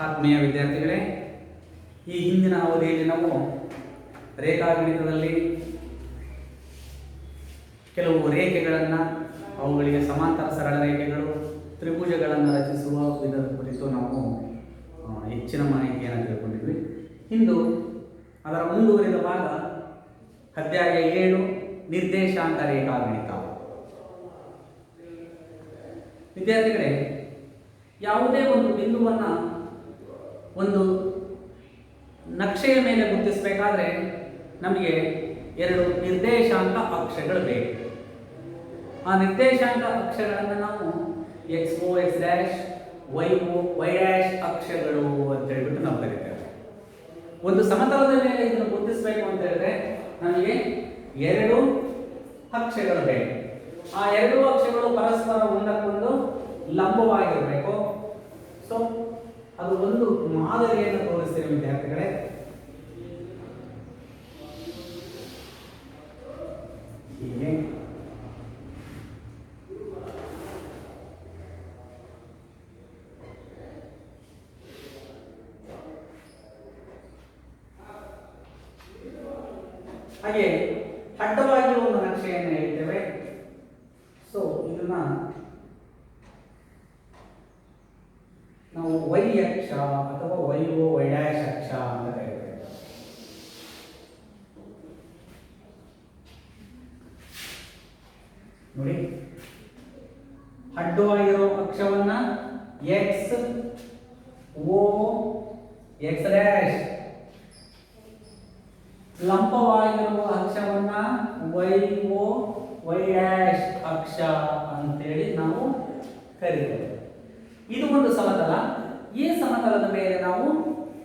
ಆತ್ಮೀಯ ವಿದ್ಯಾರ್ಥಿಗಳೇ, ಈ ಹಿಂದಿನ ಅವಧಿಯಲ್ಲಿ ನಾವು ರೇಖಾಗಣಿತದಲ್ಲಿ ಕೆಲವು ರೇಖೆಗಳನ್ನು, ಅವುಗಳಿಗೆ ಸಮಾಂತರ ಸರಳ ರೇಖೆಗಳು, ತ್ರಿಭುಜಗಳನ್ನು ರಚಿಸುವ ವಿಧದ ಕುರಿತು ನಾವು ಹೆಚ್ಚಿನ ಮಾಹಿತಿಯನ್ನು ತಿಳ್ಕೊಂಡಿದ್ವಿ. ಇಂದು ಅದರ ಮುಂದುವರಿದ ಭಾಗ ಅಧ್ಯಾಯ 7 ನಿರ್ದೇಶಾಂಕ ರೇಖಾಗಣಿತ. ವಿದ್ಯಾರ್ಥಿಗಳೇ, ಯಾವುದೇ ಒಂದು ಬಿಂದುವನ್ನು ಒಂದು ನಕ್ಷೆಯ ಮೇಲೆ ಗುರುತಿಸಬೇಕಾದ್ರೆ ನಮಗೆ 2 ನಿರ್ದೇಶಾಂಕ ಅಕ್ಷಗಳು ಬೇಕು. ಆ ನಿರ್ದೇಶಾಂಕ ಅಕ್ಷಗಳನ್ನು ನಾವು XO, X', YO, Y' ಅಕ್ಷಗಳು ಅಂತ ಹೇಳ್ಬಿಟ್ಟು ನಾವು ಕರೀತೇವೆ. ಒಂದು ಸಮತಲದ ಮೇಲೆ ಇದನ್ನು ಗುರುತಿಸಬೇಕು ಅಂತ ಹೇಳಿದ್ರೆ ನಮಗೆ 2 ಅಕ್ಷಗಳು ಬೇಕು. ಆ 2 ಅಕ್ಷಗಳು ಪರಸ್ಪರ ಒಂದಕ್ಕೊಂದು ಲಂಬವಾಗಿರಬೇಕು. ಸೊ ಅದು ಒಂದು ಮಾದರಿಯನ್ನು ತೋರಿಸ್ತೀವಿ ವಿದ್ಯಾರ್ಥಿಗಳೇ. ಹೀಗೆ ಹಾಗೆ ಅಡ್ಡವಾಗಿ ಒಂದು ನಕ್ಷೆಯನ್ನು ಹೇಳ್ತೇವೆ. ಸೊ ಇದನ್ನ ನಾವು Y ಅಕ್ಷ ಅಥವಾ YO, Y' ಅಕ್ಷ ಅಂತ ಕರೀತೇವೆ. ನೋಡಿ, ಅಡ್ಡವಾಗಿರೋ ಅಕ್ಷವನ್ನ X, O, X', ಲಂಬವಾಗಿರುವ ಅಕ್ಷವನ್ನ YO, Y' ಅಕ್ಷ ಅಂತೇಳಿ ನಾವು ಕರೀತೇವೆ. ಇದು ಒಂದು ಸಮತಲ. ಈ ಸಮತಲದ ಮೇಲೆ ನಾವು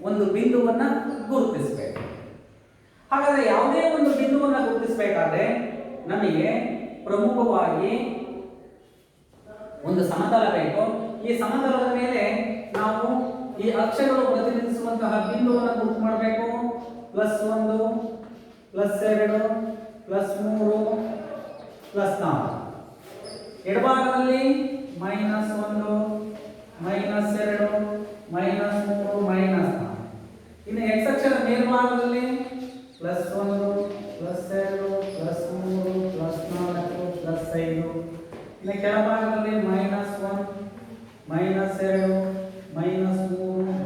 ಒಂದು ಬಿಂದುವನ್ನು ಗುರುತಿಸಬೇಕು. ಹಾಗಾದ್ರೆ ಯಾವುದೇ ಒಂದು ಬಿಂದುವನ್ನು ಗುರುತಿಸಬೇಕಾದ್ರೆ ನಮಗೆ ಪ್ರಮುಖವಾಗಿ ಒಂದು ಸಮತಲ ಬೇಕು. ಈ ಸಮತಲದ ಮೇಲೆ ನಾವು ಈ ಅಕ್ಷಗಳು ಪ್ರತಿನಿಧಿಸುವಂತಹ ಬಿಂದುವನ್ನು ಗುರುತು ಮಾಡಬೇಕು. +1, +2, +3, +4. ಎಡಭಾಗದಲ್ಲಿ -1, -2, -3, -4. ಇನ್ನು X ಅಕ್ಷದ ಮೇಲ್ಭಾಗದಲ್ಲಿ +1, +2, +3, +4, +5. ಇನ್ನು ಕೆಳಭಾಗದಲ್ಲಿ -1, -2, -3,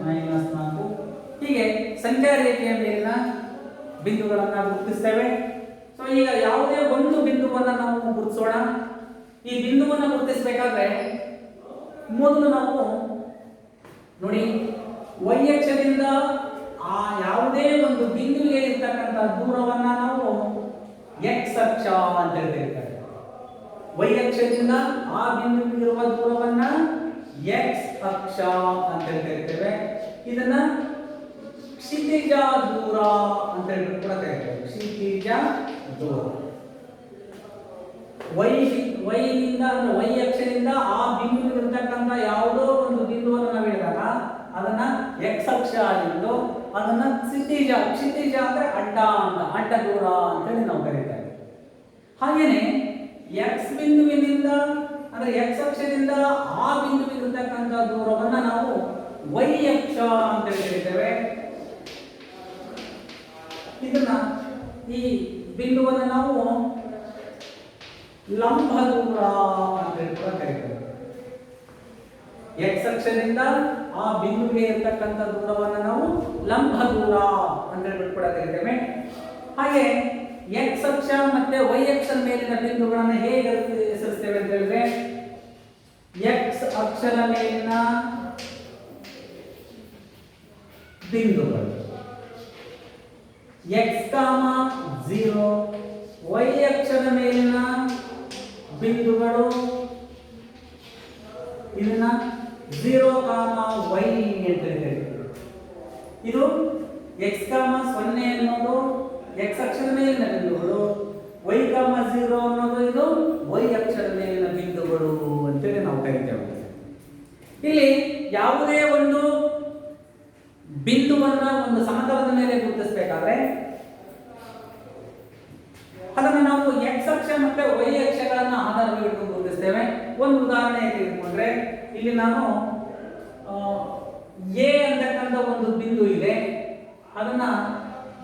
-4. ಹೀಗೆ ಸಂಖ್ಯಾ ರೇಖೆಯ ಮೇಲಿನ ಬಿಂದುಗಳನ್ನು ಗುರುತಿಸ್ತೇವೆ. ಸೊ ಈಗ ಯಾವುದೇ ಒಂದು ಬಿಂದುವನ್ನು ನಾವು ಗುರುತಿಸೋಣ. ಈ ಬಿಂದುವನ್ನು ಗುರುತಿಸಬೇಕಾದ್ರೆ ಮೊದಲು ನಾವು ನೋಡಿ, Y ಅಕ್ಷದಿಂದ ಆ ಯಾವುದೇ ಒಂದು ಬಿಂದುವಿಗೆ ಇರ್ತಕ್ಕಂಥ ದೂರವನ್ನ ನಾವು X ಅಕ್ಷ ಅಂತ ಹೇಳ್ತೇವೆ. Y ಅಕ್ಷದಿಂದ ಆ ಬಿಂದುವಿಗೆ ಇರುವ ದೂರವನ್ನ X ಅಕ್ಷ ಅಂತ ಹೇಳ್ತೇವೆ. ಇದನ್ನ ಕ್ಷಿತಿಜ ದೂರ ಅಂತ ಹೇಳ್ಬಿಟ್ಟು ಕೂಡ ಕರೀತೇವೆ. ಕ್ಷಿತಿಜ ದೂರ. Y ಅಕ್ಷದಿಂದ ಆ ಬಿಂದುವಿಗಿರ್ತಕ್ಕಂಥ ಯಾವುದೋ ಒಂದು ಬಿಂದುವನ್ನು ನಾವು ಹೇಳಿದಾಗ ಅದನ್ನ X ಅಕ್ಷ ಆಗಿದ್ದು ಅದನ್ನ ಕ್ಷಿತಿಜ ಅಂದ್ರೆ ಅಡ್ಡ ದೂರ ಅಂತೇಳಿ ನಾವು ಕರೀತೇವೆ. ಹಾಗೇನೆ X ಬಿಂದುವಿನಿಂದ ಅಂದ್ರೆ X ಅಕ್ಷದಿಂದ ಆ ಬಿಂದುವಿಗಿರ್ತಕ್ಕಂಥ ದೂರವನ್ನ ನಾವು Y ಅಕ್ಷ ಅಂತ ಕರೀತೇವೆ. ಇದನ್ನ ಈ ಬಿಂದುವನ್ನು ನಾವು ಲಂಬ ದೂರ ಅಂತ ಕೂಡ ಕರೀತೇವೆ. X ಅಕ್ಷದಿಂದ ಆ ಬಿಂದುವಿಗೆ ಇರತಕ್ಕಂಥ ದೂರವನ್ನು ನಾವು ಲಂಬ ದೂರ ಅಂತ ಕೂಡ ಕರೀತೇವೆ. ಹಾಗೆ X ಅಕ್ಷ ಮತ್ತೆ Y ಅಕ್ಷದ ಮೇಲಿನ ಬಿಂದುಗಳನ್ನು ಹೇಗೆ ಹೆಸರಿಸ್ತೇವೆ ಅಂತ ಹೇಳಿದ್ರೆ, X ಅಕ್ಷದ ಮೇಲಿನ ಬಿಂದುಗಳು X, 0, Y ಅಕ್ಷದ ಮೇಲಿನ ಬಿಂದುಗಳು ಇದನ್ನ 0, Y ಅಂತ ಕರೀತೀವಿ. ಇದು X, 0 ಅನ್ನೋದು X ಅಕ್ಷದ ಮೇಲಿನ ಬಿಂದುಗಳು, Y, 0 ಅನ್ನೋದು ಇದು Y ಅಕ್ಷದ ಮೇಲಿನ ಬಿಂದುಗಳು ಅಂತೇಳಿ ನಾವು ಕರೀತೇವೆ. ಇಲ್ಲಿ ಯಾವುದೇ ಒಂದು ಬಿಂದುವನ್ನ ಒಂದು ಸಮತಲದ ಮೇಲೆ ಗುರುತಿಸಬೇಕಾದ್ರೆ ಅದನ್ನು ನಾವು X ಅಕ್ಷ ಮತ್ತೆ Y ಅಕ್ಷಗಳನ್ನು ಆಧಾರವಾಗಿ ಗುರುತಿಸ್ತೇವೆ. ಒಂದು ಉದಾಹರಣೆ ತೆಗೆದುಕೊಂಡ್ರೆ ಇಲ್ಲಿ ನಾನು ಎ ಅಂತಕ್ಕಂಥ ಒಂದು ಬಿಂದು ಇದೆ, ಅದನ್ನ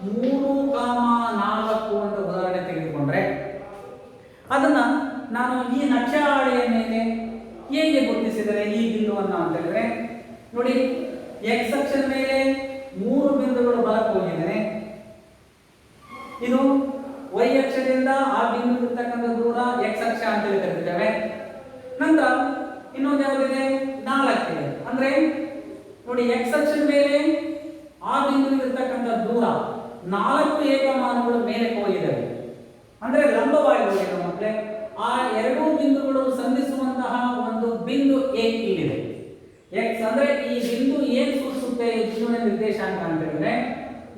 3,4 ಅಂತ ಉದಾಹರಣೆ ತೆಗೆದುಕೊಂಡ್ರೆ ಅದನ್ನ ನಾನು ಈ ನಕ್ಷೆ ಹಾಳೆಯ ಮೇಲೆ ಹೇಗೆ ಗುರುತಿಸಿದರೆ ಈ ಬಿಂದುವನ್ನು ಅಂತ ಹೇಳಿದ್ರೆ ನೋಡಿ, ಎಕ್ಸ್ ಅಕ್ಷದ ಮೇಲೆ 3 ಬಿಂದುಗಳು ಬಲಕ್ಕೆ ಹೋಗಿದ್ದೇನೆ. ಇದು ವೈ ಅಕ್ಷದಿಂದ ಆ ಬಿಂದು ಇರ್ತಕ್ಕಂಥ ದೂರ ಎಕ್ಸ್ ಅಕ್ಷ ಅಂತ ಹೇಳಿ ಕರೀತೇವೆ. ನಂತರ ಇನ್ನೊಂದು ಯಾವುದಿದೆ, 4 ಇದೆ. ಅಂದ್ರೆ ನೋಡಿ, ಎಕ್ಸ್ ಅಕ್ಷದ ಮೇಲೆ ಆ ಬಿಂದು ಇರ್ತಕ್ಕಂಥ ದೂರ 4 ಏಕಮಾನಗಳು ಮೇಲೆ ಹೋಗಿದ್ದಾವೆ, ಅಂದ್ರೆ ಲಂಬವಾಗಿ ಹೋಗಿದೆ ಮಕ್ಕಳೇ. ಆ ಎರಡೂ ಬಿಂದುಗಳು ಸಂಧಿಸುವಂತಹ ಒಂದು ಬಿಂದು ಎ ಇಲ್ಲಿದೆ. ಎಕ್ಸ್ ಅಂದ್ರೆ ಈ ಬಿಂದು ಏನ್ ಸೂಚಿಸುತ್ತೆ, ಈ ಬಿಂದುವಿನ ನಿರ್ದೇಶಾಂಕ ಅಂತ ಹೇಳಿದ್ರೆ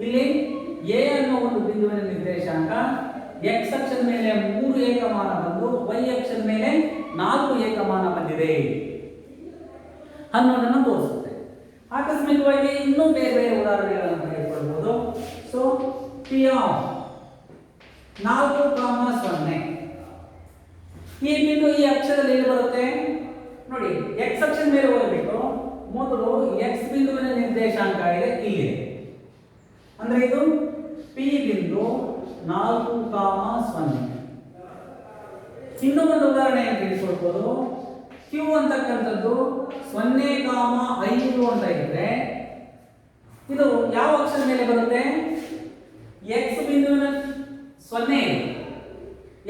ಇಲ್ಲಿ ಎ ಅನ್ನೋ ಒಂದು ಬಿಂದುವಿನ ನಿರ್ದೇಶಾಂಕ ಎಕ್ಸ್ ಅಕ್ಷದ ಮೇಲೆ 3 ಏಕಮಾನ ಬಂದು ವೈ ಅಕ್ಷದ ಮೇಲೆ 4 ಏಕಮಾನ ಬಂದಿದೆ ಅನ್ನೋದನ್ನು ತೋರಿಸುತ್ತೆ. ಆಕಸ್ಮಿಕವಾಗಿ ಇನ್ನೂ ಬೇರೆ ಬೇರೆ ಉದಾಹರಣೆಗಳನ್ನು ತೆಗೆದುಕೊಳ್ಳಬಹುದು. ಸೊ ಪಿ ಆಫ್ 4,0 ಈ ಬಿಂದು ಈ ಅಕ್ಷದಲ್ಲಿ ಎಲ್ಲಿ ಬರುತ್ತೆ ನೋಡಿ, ಎಕ್ಸ್ ಅಕ್ಷದ ಮೇಲೆ ಹೋಗಬೇಕು. ಮೊದಲು ಎಕ್ಸ್ ಬಿಂದುವಿನ ನಿರ್ದೇಶಾಂಕ ಇದೆ ಇಲ್ಲಿ, ಅಂದ್ರೆ ಇದು ಪಿ ಬಿಂದು 4,0. ಇನ್ನೂ ಒಂದು ಉದಾಹರಣೆಯನ್ನು ತಿಳಿಸಿಕೊಡ್ಬೋದು. ಕ್ಯೂ ಅಂತಕ್ಕಂಥದ್ದು 0,5 ಅಂತ ಇದ್ರೆ ಇದು ಯಾವ ಅಕ್ಷದ ಮೇಲೆ ಬರುತ್ತೆ, ಎಕ್ಸ್ ಬಿಂದುವಿನ 0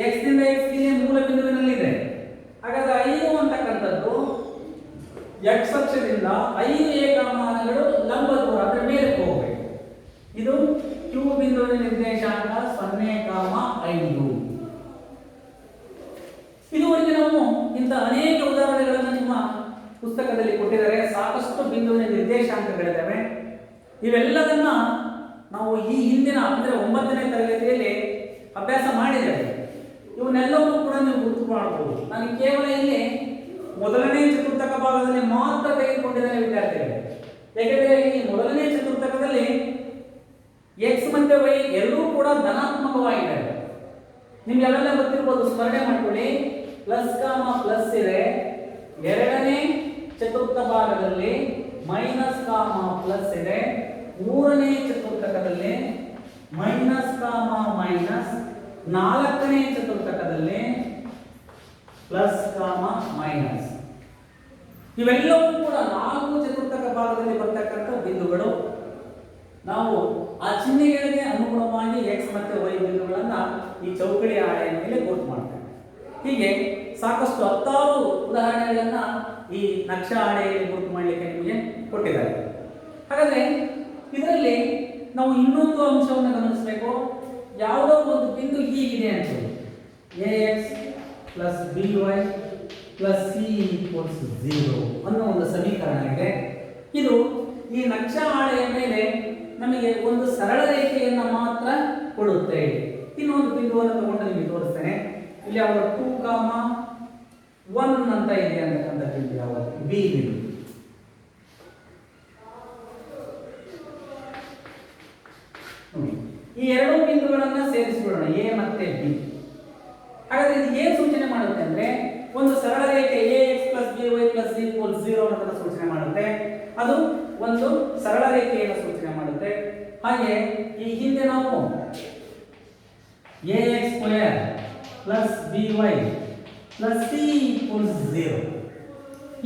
ಎಕ್ಸ್ ನಿಂದ ಎಕ್ಸ್ ಗೆ ಮೂಲ ಬಿಂದುವಿನಲ್ಲಿದೆ. ಹಾಗಾದ್ರೆ 5 ಅಂತಕ್ಕಂಥದ್ದು ಎಕ್ಸ್ ಅಕ್ಷದಿಂದ 5 ಏಕಮಾನಗಳು ಲಂಬ ದೂರ ಅಂದ್ರೆ ಮೇಲೆ ಹೋಗಬೇಕು. ಇದು ಕ್ಯೂ ಬಿಂದುವಿನ ನಿರ್ದೇಶಾಂಕ 0,5. ಇದುವರೆಗೆ ನಾವು ಇಂಥ ಅನೇಕ ಉದಾಹರಣೆಗಳನ್ನು ನಿಮ್ಮ ಪುಸ್ತಕದಲ್ಲಿ ಕೊಟ್ಟಿದ್ದಾರೆ. ಸಾಕಷ್ಟು ಬಿಂದುವಿನ ನಿರ್ದೇಶಾಂಕಗಳಿದ್ದಾವೆ. ಇವೆಲ್ಲದನ್ನ ನಾವು ಈ ಹಿಂದಿನ ಅಂದ್ರೆ 9ನೇ ತರಗತಿಯಲ್ಲಿ ಅಭ್ಯಾಸ ಮಾಡಿದ್ದೇವೆ. ಇವನ್ನೆಲ್ಲವೂ ಕೂಡ ನೀವು ಗುರುತು ಮಾಡಬಹುದು. ನಾನು ಕೇವಲ ಇಲ್ಲಿ ಮೊದಲನೇ ಚತುರ್ಥಕ ಭಾಗದಲ್ಲಿ ಮಾತ್ರ ತೆಗೆದುಕೊಂಡಿದ್ದೇನೆ ವಿದ್ಯಾರ್ಥಿಗಳು. ಯಾಕೆಂದರೆ ಈ ಮೊದಲನೇ ಚತುರ್ಥಕದಲ್ಲಿ ಎಕ್ಸ್ ಮತ್ತೆ ವೈ ಎರಡೂ ಕೂಡ ಧನಾತ್ಮಕವಾಗಿದ್ದಾವೆ. ನಿಮ್ಗೆ ಅವೆಲ್ಲ ಗೊತ್ತಿರ್ಬೋದು, ಸ್ಮರಣೆ ಮಾಡ್ಕೊಳ್ಳಿ. ಪ್ಲಸ್ ಕಾಮ ಪ್ಲಸ್ ಇದೆ. ಎರಡನೇ ಚತುರ್ಥ ಭಾಗದಲ್ಲಿ ಮೈನಸ್ ಕಾಮ ಪ್ಲಸ್ ಇದೆ. ಮೂರನೇ ಚತುರ್ಥಕದಲ್ಲಿ ಮೈನಸ್ ಕಾಮ ಮೈನಸ್. ನಾಲ್ಕನೇ ಚತುರ್ಥಕದಲ್ಲಿ ಪ್ಲಸ್ ಕಾಮ ಮೈನಸ್. ಇವೆಲ್ಲವೂ ಕೂಡ 4 ಚತುರ್ಥಕ ಭಾಗದಲ್ಲಿ ಬರ್ತಕ್ಕಂಥ ಬಿಂದುಗಳು. ನಾವು ಆ ಚಿಹ್ನೆಗಳಿಗೆ ಅನುಗುಣವಾಗಿ ಎಕ್ಸ್ ಮತ್ತೆ ವೈ ಬಿಂದುಗಳನ್ನ ಈ ಚೌಕಡಿ ಹಾಳೆಯ ಮೇಲೆ ಗುರುತು ಮಾಡ್ತೇವೆ. ಹೀಗೆ ಸಾಕಷ್ಟು 10 ಉದಾಹರಣೆಗಳನ್ನ ಈ ನಕ್ಷಾ ಹಾಳೆಯಲ್ಲಿ ಗುರುತು ಮಾಡಲಿಕ್ಕೆ ನಿಮಗೆ ಕೊಟ್ಟಿದ್ದಾರೆ. ಹಾಗಾದ್ರೆ ಇದರಲ್ಲಿ ನಾವು ಇನ್ನೊಂದು ಅಂಶವನ್ನು ಗಮನಿಸಬೇಕು. ಯಾವುದೋ ಒಂದು ಬಿಂದು ಹೀಗಿದೆ ಅಂತ ax plus by plus c equals 0 ಅನ್ನೋ ಒಂದು ಸಮೀಕರಣ ಇದೆ. ಇದು ಈ ನಕ್ಷಾ ಹಾಳೆಯ ಮೇಲೆ ನಮಗೆ ಒಂದು ಸರಳ ರೇಖೆಯನ್ನು ಮಾತ್ರ ಕೊಡುತ್ತೆ. ಇನ್ನೊಂದು ಬಿಂದುವನ್ನು ತಗೊಂಡು ನಿಮಗೆ ತೋರಿಸ್ತೇನೆ. ಇಲ್ಲಿ ಅವರ 2,1 ಅಂತ ಇದೆ ಅಂತಕ್ಕಂಥ ಬಿಂದು ಯಾವುದು, ಬಿ ಬಿಂದು. ಈ ಎರಡು ಬಿಂದುಗಳನ್ನ ಸೇರಿಸಿಬಿಡೋಣ, ಎ ಮತ್ತೆ ಬಿ. ಹಾಗಾದ್ರೆ ಇದು ಏನು ಸೂಚನೆ ಮಾಡುತ್ತೆ ಅಂದ್ರೆ ಒಂದು ಸರಳ ರೇಖೆ ax plus by plus c equals 0 ಅನ್ನೋದನ್ನ ಸೂಚನೆ ಮಾಡುತ್ತೆ. ಅದು ಒಂದು ಸರಳ ರೇಖೆಯನ್ನು ಸೂಚನೆ ಮಾಡುತ್ತೆ. ಹಾಗೆ ಈ ಹಿಂದೆ ನಾವು ax square plus by plus c equals 0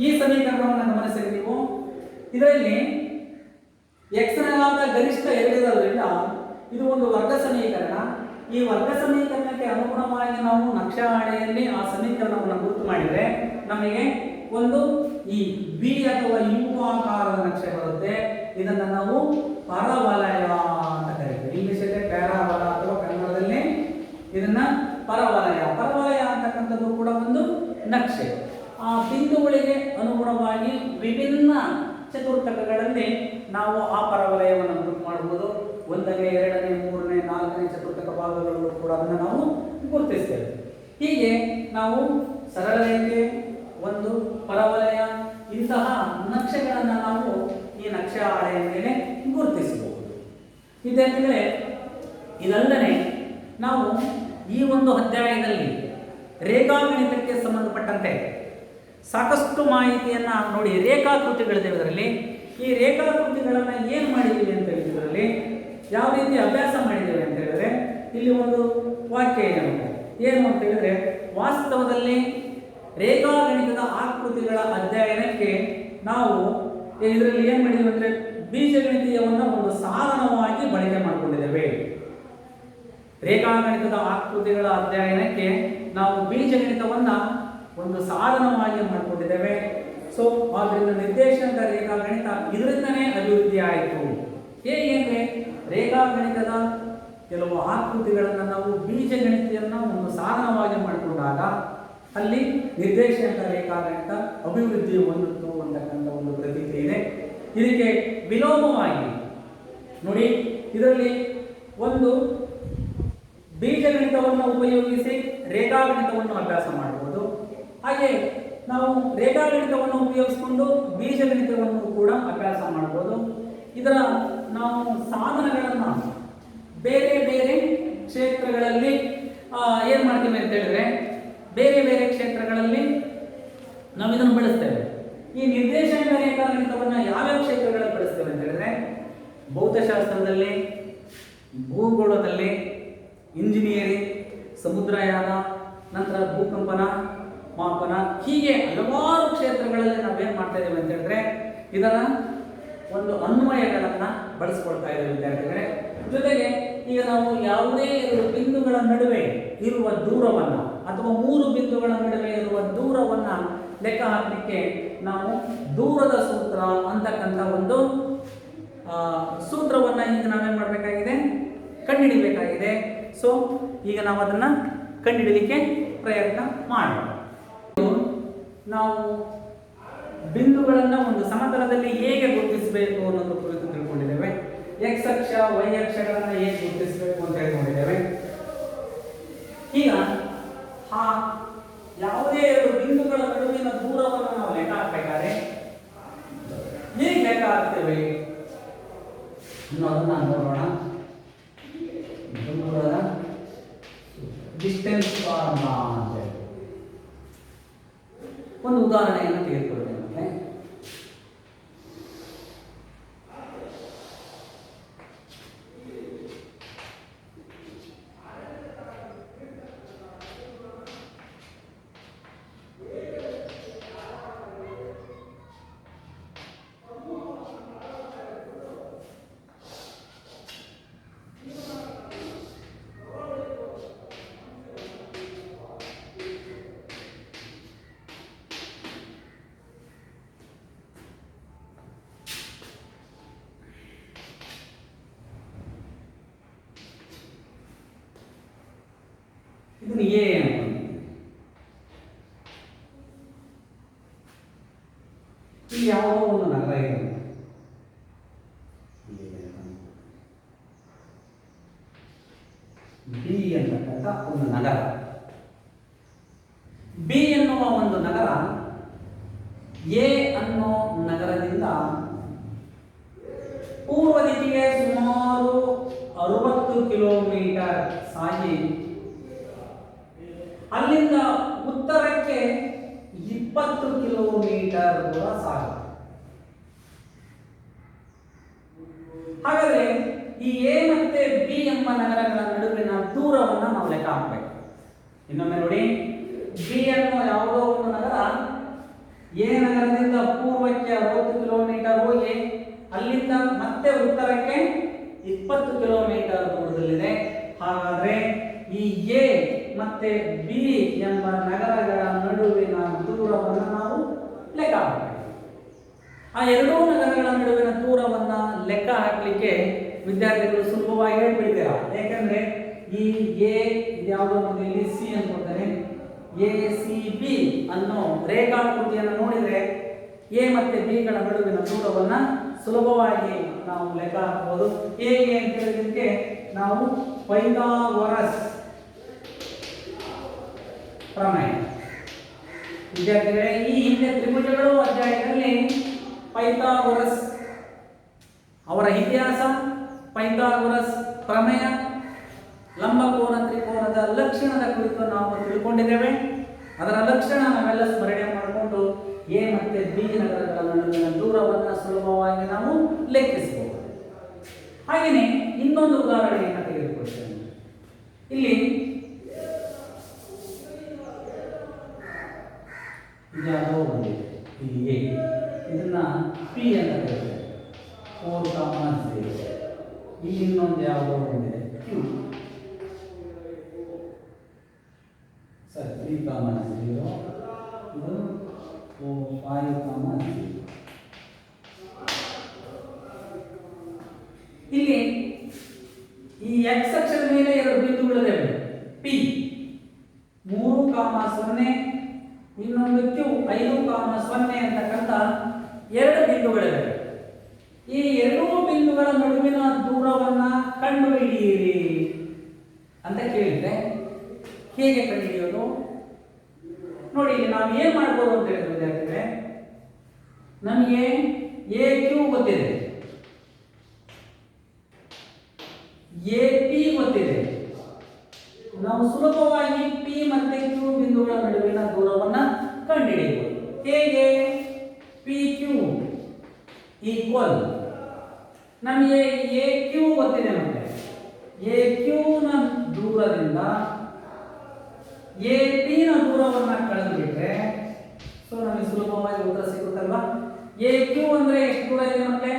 ಈ ಸಮೀಕರಣವನ್ನು ಗಮನಿಸಿದ್ರೆ ನೀವು ಇದರಲ್ಲಿ x ನ ಘಾತ ಗರಿಷ್ಠ 2 ಇರೋದ್ರಿಂದ ಇದು ಒಂದು ವರ್ಗ ಸಮೀಕರಣ. ಈ ವರ್ಗ ಸಮೀಕರಣಕ್ಕೆ ಅನುಗುಣವಾಗಿ ನಾವು ನಕ್ಷಾ ಹಾಳೆಯಲ್ಲಿ ಆ ಸಮೀಕರಣವನ್ನು ಗುರುತು ಮಾಡಿದರೆ ನಮಗೆ ಒಂದು ಈ ಬಿ ಅಥವಾ ಯು ಆಕಾರದ ನಕ್ಷೆ ಬರುತ್ತೆ. ಇದನ್ನು ನಾವು ಪರವಲಯ ಅಂತ ಕರೀತೀವಿ. ಇಂಗ್ಲಿಷಲ್ಲಿ ಪ್ಯಾರಾಬಲ ಅಥವಾ ಕನ್ನಡದಲ್ಲಿ ಇದನ್ನ ಪರವಲಯ. ಪರವಲಯ ಅಂತಕ್ಕಂಥದ್ದು ಕೂಡ ಒಂದು ನಕ್ಷೆ. ಆ ಬಿಂದುಗಳಿಗೆ ಅನುಗುಣವಾಗಿ ವಿಭಿನ್ನ ಚತುರ್ಥಕಗಳಲ್ಲಿ ನಾವು ಆ ಪರವಲಯವನ್ನು ಗುರುತು ಮಾಡಬಹುದು. 1ನೇ 2ನೇ 3ನೇ 4ನೇ ಚತುರ್ಥಕ ಭಾಗಗಳಲ್ಲೂ ಕೂಡ ಅದನ್ನು ನಾವು ಗುರುತಿಸ್ತೇವೆ. ಹೀಗೆ ನಾವು ಸರಳ ರೇಖೆ, ಒಂದು ಪರವಲಯ, ಇಂತಹ ನಕ್ಷೆಗಳನ್ನು ನಾವು ಈ ನಕ್ಷಾ ಹಾಳೆಯ ಮೇಲೆ ಗುರುತಿಸಬಹುದು. ವಿದ್ಯಾರ್ಥಿಗಳೇ, ಇದಲ್ಲದೆ ನಾವು ಈ ಒಂದು ಅಧ್ಯಾಯದಲ್ಲಿ ರೇಖಾಗಣಿತಕ್ಕೆ ಸಂಬಂಧಪಟ್ಟಂತೆ ಸಾಕಷ್ಟು ಮಾಹಿತಿಯನ್ನು ನೋಡಿ. ರೇಖಾಕೃತಿಗಳಿದೆ ಇದರಲ್ಲಿ. ಈ ರೇಖಾಕೃತಿಗಳನ್ನ ಏನು ಮಾಡಿದ್ದೀವಿ ಅಂತ ಹೇಳಿದ್ರಲ್ಲಿ ಯಾವ ರೀತಿ ಅಭ್ಯಾಸ ಮಾಡಿದ್ದೇವೆ ಅಂತ ಹೇಳಿದ್ರೆ ಇಲ್ಲಿ ಒಂದು ವಾಕ್ಯ ಇದೆ ನೋಡಿ. ಏನು ಅಂತ ಹೇಳಿದ್ರೆ, ವಾಸ್ತವದಲ್ಲಿ ರೇಖಾಗಣಿತದ ಆಕೃತಿಗಳ ಅಧ್ಯಯನಕ್ಕೆ ನಾವು ಇದರಲ್ಲಿ ಏನು ಮಾಡಿದ್ದೀವಿ ಅಂದರೆ ಬೀಜಗಣಿತೀಯವನ್ನು ಒಂದು ಸಾಧನವಾಗಿ ಬಳಕೆ ಮಾಡಿಕೊಂಡಿದ್ದೇವೆ. ರೇಖಾಗಣಿತದ ಆಕೃತಿಗಳ ಅಧ್ಯಯನಕ್ಕೆ ನಾವು ಬೀಜಗಣಿತವನ್ನ ಒಂದು ಸಾಧನವಾಗಿ ಮಾಡಿಕೊಂಡಿದ್ದೇವೆ. ಸೊ ಆದ್ದರಿಂದ ನಿರ್ದೇಶಾಂಕ ರೇಖಾಗಣಿತ ಇದರಿಂದನೇ ಅಭಿವೃದ್ಧಿ ಆಯಿತು. ಹೇಗೆ ಅಂದರೆ ರೇಖಾಗಣಿತದ ಕೆಲವು ಆಕೃತಿಗಳನ್ನು ನಾವು ಬೀಜಗಣಿತವನ್ನ ಒಂದು ಸಾಧನವಾಗಿ ಮಾಡಿಕೊಂಡಾಗ ಅಲ್ಲಿ ನಿರ್ದೇಶಾಂಕ ರೇಖಾಗಣಿತ ಅಭಿವೃದ್ಧಿ ಹೊಂದಿತು ಅಂತಕ್ಕಂಥ ಒಂದು ಪ್ರತೀತಿ ಇದೆ. ಇದಕ್ಕೆ ವಿಲೋಮವಾಗಿ ನೋಡಿ, ಇದರಲ್ಲಿ ಒಂದು ಬೀಜಗಣಿತವನ್ನು ಉಪಯೋಗಿಸಿ ರೇಖಾಗಣಿತವನ್ನು ಅಭ್ಯಾಸ ಮಾಡಬಹುದು. ಹಾಗೆ ನಾವು ರೇಖಾಗಣಿತವನ್ನು ಉಪಯೋಗಿಸಿಕೊಂಡು ಬೀಜಗಣಿತವನ್ನು ಕೂಡ ಅಭ್ಯಾಸ ಮಾಡಬಹುದು. ಇದರ ನಾವು ಸಾಧನಗಳನ್ನು ಬೇರೆ ಬೇರೆ ಕ್ಷೇತ್ರಗಳಲ್ಲಿ ಏನು ಮಾಡ್ತೀವಿ ಅಂತ ಹೇಳಿದ್ರೆ, ಬೇರೆ ಬೇರೆ ಕ್ಷೇತ್ರಗಳಲ್ಲಿ ನಾವು ಇದನ್ನು ಬಳಸ್ತೇವೆ. ಈ ನಿರ್ದೇಶಾಂಕ ರೇಖಾಗಣಿತವನ್ನು ಯಾವ್ಯಾವ ಕ್ಷೇತ್ರಗಳಲ್ಲಿ ಬಳಸ್ತೇವೆ ಅಂತ ಹೇಳಿದ್ರೆ, ಭೌತಶಾಸ್ತ್ರದಲ್ಲಿ, ಭೂಗೋಳದಲ್ಲಿ, ಇಂಜಿನಿಯರಿಂಗ್, ಸಮುದ್ರಯಾನ, ನಂತರ ಭೂಕಂಪನ ಮಾಪನ, ಹೀಗೆ ಹಲವಾರು ಕ್ಷೇತ್ರಗಳಲ್ಲಿ ನಾವೇನು ಮಾಡ್ತಾ ಇದ್ದೇವೆ ಅಂತ ಹೇಳಿದ್ರೆ ಇದರ ಒಂದು ಅನ್ವಯಗಳನ್ನು ಬಳಸ್ಕೊಳ್ತಾ ಇದ್ದೇವೆ ವಿದ್ಯಾರ್ಥಿಗಳೇ. ಜೊತೆಗೆ ಈಗ ನಾವು ಯಾವುದೇ 2 ಬಿಂದುಗಳ ನಡುವೆ ಇರುವ ದೂರವನ್ನು ಅಥವಾ 3 ಬಿಂದುಗಳ ನಡುವೆ ಇರುವ ದೂರವನ್ನು ಲೆಕ್ಕ ಹಾಕಲಿಕ್ಕೆ ನಾವು ದೂರದ ಸೂತ್ರ ಅಂತಕ್ಕಂಥ ಒಂದು ಸೂತ್ರವನ್ನು ಈಗ ನಾವೇನು ಮಾಡಬೇಕಾಗಿದೆ, ಕಂಡುಹಿಡಿಬೇಕಾಗಿದೆ. ಸೊ ಈಗ ನಾವು ಅದನ್ನು ಕಂಡುಹಿಡಲಿಕ್ಕೆ ಪ್ರಯತ್ನ ಮಾಡೋಣ. ನಾವು ಬಿಂದುಗಳನ್ನು ಒಂದು ಸಮತಲದಲ್ಲಿ ಹೇಗೆ ಗುರುತಿಸಬೇಕು ಅನ್ನೋದ್ರ ಕುರಿತು ತಿಳ್ಕೊಂಡಿದ್ದೇವೆ. ಎಕ್ಸ್ ಅಕ್ಷ ವೈ ಅಕ್ಷಗಳನ್ನು ಹೇಗೆ ಗುರುತಿಸಬೇಕು ಅಂತ ಹೇಳ್ಕೊಂಡಿದ್ದೇವೆ. ಈಗ ಯಾವುದೇ 2 ಬಿಂದುಗಳ ನಡುವಿನ ದೂರವನ್ನು ನಾವು ಲೆಕ್ಕ ಹಾಕಬೇಕಾದ್ರೆ ಹೇಗೆ ಲೆಕ್ಕ ಹಾಕ್ತೇವೆ ಅನ್ನೋದನ್ನ ನೋಡೋಣ. ದೂರದ ಡಿಸ್ಟೆನ್ಸ್ ಫಾರ್ಮುಲಾ ಅಂತ ಹೇಳಿ ಒಂದು ಉದಾಹರಣೆಯನ್ನು ತೆಗೆದುಕೊಳ್ಳೋಣ. ಇದನ್ನು ಎ ಇಲ್ಲಿ ಯಾವುದೋ ಒಂದು ನಗರ ಇದೆ. ಬಿ ಅಂತಕ್ಕಂಥ ಒಂದು ನಗರ. ಬಿ ಎನ್ನುವ ಒಂದು ನಗರ ಎ ಅನ್ನೋ ನಗರದಿಂದ ಪೂರ್ವ ದಿಕ್ಕಿಗೆ ಸುಮಾರು 60 ಕಿಲೋಮೀಟರ್ ಸಾಗಿ ಅಲ್ಲಿಂದ ಉತ್ತರಕ್ಕೆ 20 ಕಿಲೋಮೀಟರ್ ದೂರ ಸಾಗುತ್ತೆ. ಹಾಗಾದ್ರೆ ಈ ಎ ಮತ್ತೆ ಬಿ ಎಂಬ ನಗರಗಳ ನಡುವಿನ ದೂರವನ್ನು ನಾವು ಲೆಕ್ಕ ಹಾಕಬೇಕು. ಇನ್ನೊಮ್ಮೆ ನೋಡಿ, ಬಿ ಅನ್ನೋ ಯಾವುದೋ ಒಂದು ನಗರ ಎ ನಗರದಿಂದ ಪೂರ್ವಕ್ಕೆ 60 ಕಿಲೋಮೀಟರ್ ಹೋಗಿ ಅಲ್ಲಿಂದ ಮತ್ತೆ ಉತ್ತರಕ್ಕೆ 20 ಕಿಲೋಮೀಟರ್ ದೂರದಲ್ಲಿದೆ. ಹಾಗಾದ್ರೆ ಈ ಎ ಮತ್ತೆ ಬಿ ಎಂಬ ನಗರಗಳ ನಡುವಿನ ದೂರವನ್ನು ನಾವು ಲೆಕ್ಕ ಹಾಕಬೇಕು. ಆ 2 ನಗರಗಳ ನಡುವಿನ ದೂರವನ್ನು ಲೆಕ್ಕ ಹಾಕಲಿಕ್ಕೆ ವಿದ್ಯಾರ್ಥಿಗಳು ಸುಲಭವಾಗಿ ಹೇಳ್ಬಿಡ್ತೀರಾ. ಯಾಕಂದ್ರೆ ಈ ಎ ಯಾವುದೋ ಒಂದು ಇಲ್ಲಿ ಸಿ ಅನ್ಕೊಳ್ತಾರೆ, ಎ ಸಿ ಬಿ ಅನ್ನೋ ರೇಖಾಕೃತಿಯನ್ನು ನೋಡಿದ್ರೆ ಎ ಮತ್ತೆ ಬಿ ಗಳ ನಡುವಿನ ದೂರವನ್ನು ಸುಲಭವಾಗಿ ನಾವು ಲೆಕ್ಕ ಹಾಕಬಹುದು. ಹೇಗೆ ಅಂತ ಹೇಳಿದಕ್ಕೆ ನಾವು ಪೈಥಾಗೊರಸ್ ಪ್ರಮೇಯ. ವಿದ್ಯಾರ್ಥಿಗಳೇ, ಈ ಹಿಂದೆ ತ್ರಿಭುಜಗಳು ಅಧ್ಯಾಯದಲ್ಲಿ ಪೈಥಾಗೊರಸ್ ಅವರ ಇತಿಹಾಸ, ಪೈಥಾಗೊರಸ್ ಪ್ರಮೇಯ, ಲಂಬಕೋನ ತ್ರಿಕೋನದ ಲಕ್ಷಣದ ಕುರಿತು ನಾವು ತಿಳ್ಕೊಂಡಿದ್ದೇವೆ. ಅದರ ಲಕ್ಷಣ ನಾವೆಲ್ಲ ಸ್ಮರಣೆ ಮಾಡಿಕೊಂಡು ಎ ಮತ್ತು ಬಿ ನಗರಗಳ ನಡುವಿನ ದೂರವನ್ನು ಸುಲಭವಾಗಿ ನಾವು ಲೆಕ್ಕಿಸಬಹುದು. ಹಾಗೆಯೇ ಇನ್ನೊಂದು ಉದಾಹರಣೆಯನ್ನು ತೆಗೆದುಕೊಳ್ತೇನೆ. ಇಲ್ಲಿ ಯಾವುದೋ ಬಂದಿದೆ, ಇಲ್ಲಿ ಎ, ಇದನ್ನ ಪಿ ಅಂತ ಕರೀತಾರೆ, 4,0. ಇಲ್ಲಿ ಇನ್ನೊಂದು ಯಾವುದೋ ಬಂದಿದೆ ಕ್ಯೂ, ಸರಿ 3,0. ಇದು 5,0. ಇಲ್ಲಿ ಈ ಎಕ್ಸ್ ಅಕ್ಷದ ಮೇಲೆ ಎರಡು ಬಿಂದುಗಳಿವೆ, ಪಿ 3,0, ಇನ್ನೊಂದು ಕ್ಯೂ 5,0 ಅಂತಕ್ಕಂಥ ಎರಡು ಬಿಂದುಗಳಿವೆ. ಈ ಎರಡೂ ಬಿಂದುಗಳ ನಡುವಿನ ದೂರವನ್ನ ಕಂಡುಹಿಡಿಯಿರಿ ಅಂತ ಕೇಳಿದ್ರೆ ಹೇಗೆ ಕಂಡುಹಿಡಿಯೋದು? ನೋಡಿ, ಇಲ್ಲಿ ನಾವು ಏನ್ ಮಾಡ್ಬೋದು ಅಂತ ಹೇಳಿದ್ರೆ ವಿದ್ಯಾರ್ಥಿಗಳೇ, ನಮಗೆ ಎ ಕ್ಯೂ ಗೊತ್ತಿದೆ, ಎ ಪಿ ಗೊತ್ತಿದೆ. ನಾವು ಸುಲಭವಾಗಿ ಪಿ ಮತ್ತೆ ಕ್ಯೂ ಬಿಂದುಗಳ ನಡುವಿನ ದೂರವನ್ನ ಕಂಡುಹಿಡಿಯಬಹುದು. ಹೇಗೆ? ಪಿ ಕ್ಯೂ ಈಕ್ವಲ್, ನಮಗೆ ಎ ಕ್ಯೂ ಗೊತ್ತಿದೆ, ನಮಗೆ ಎ ಕ್ಯೂ ನ ದೂರದಿಂದ ಎ ಪಿ ನ ದೂರವನ್ನ ಕಳೆದು ಬಿಟ್ರೆ ಸೊ ನಮಗೆ ಸುಲಭವಾಗಿ ಉತ್ತರ ಸಿಗುತ್ತಲ್ವಾ? ಎ ಕ್ಯೂ ಅಂದ್ರೆ ಎಷ್ಟು ದೂರ ಇದೆ ನಮಗೆ?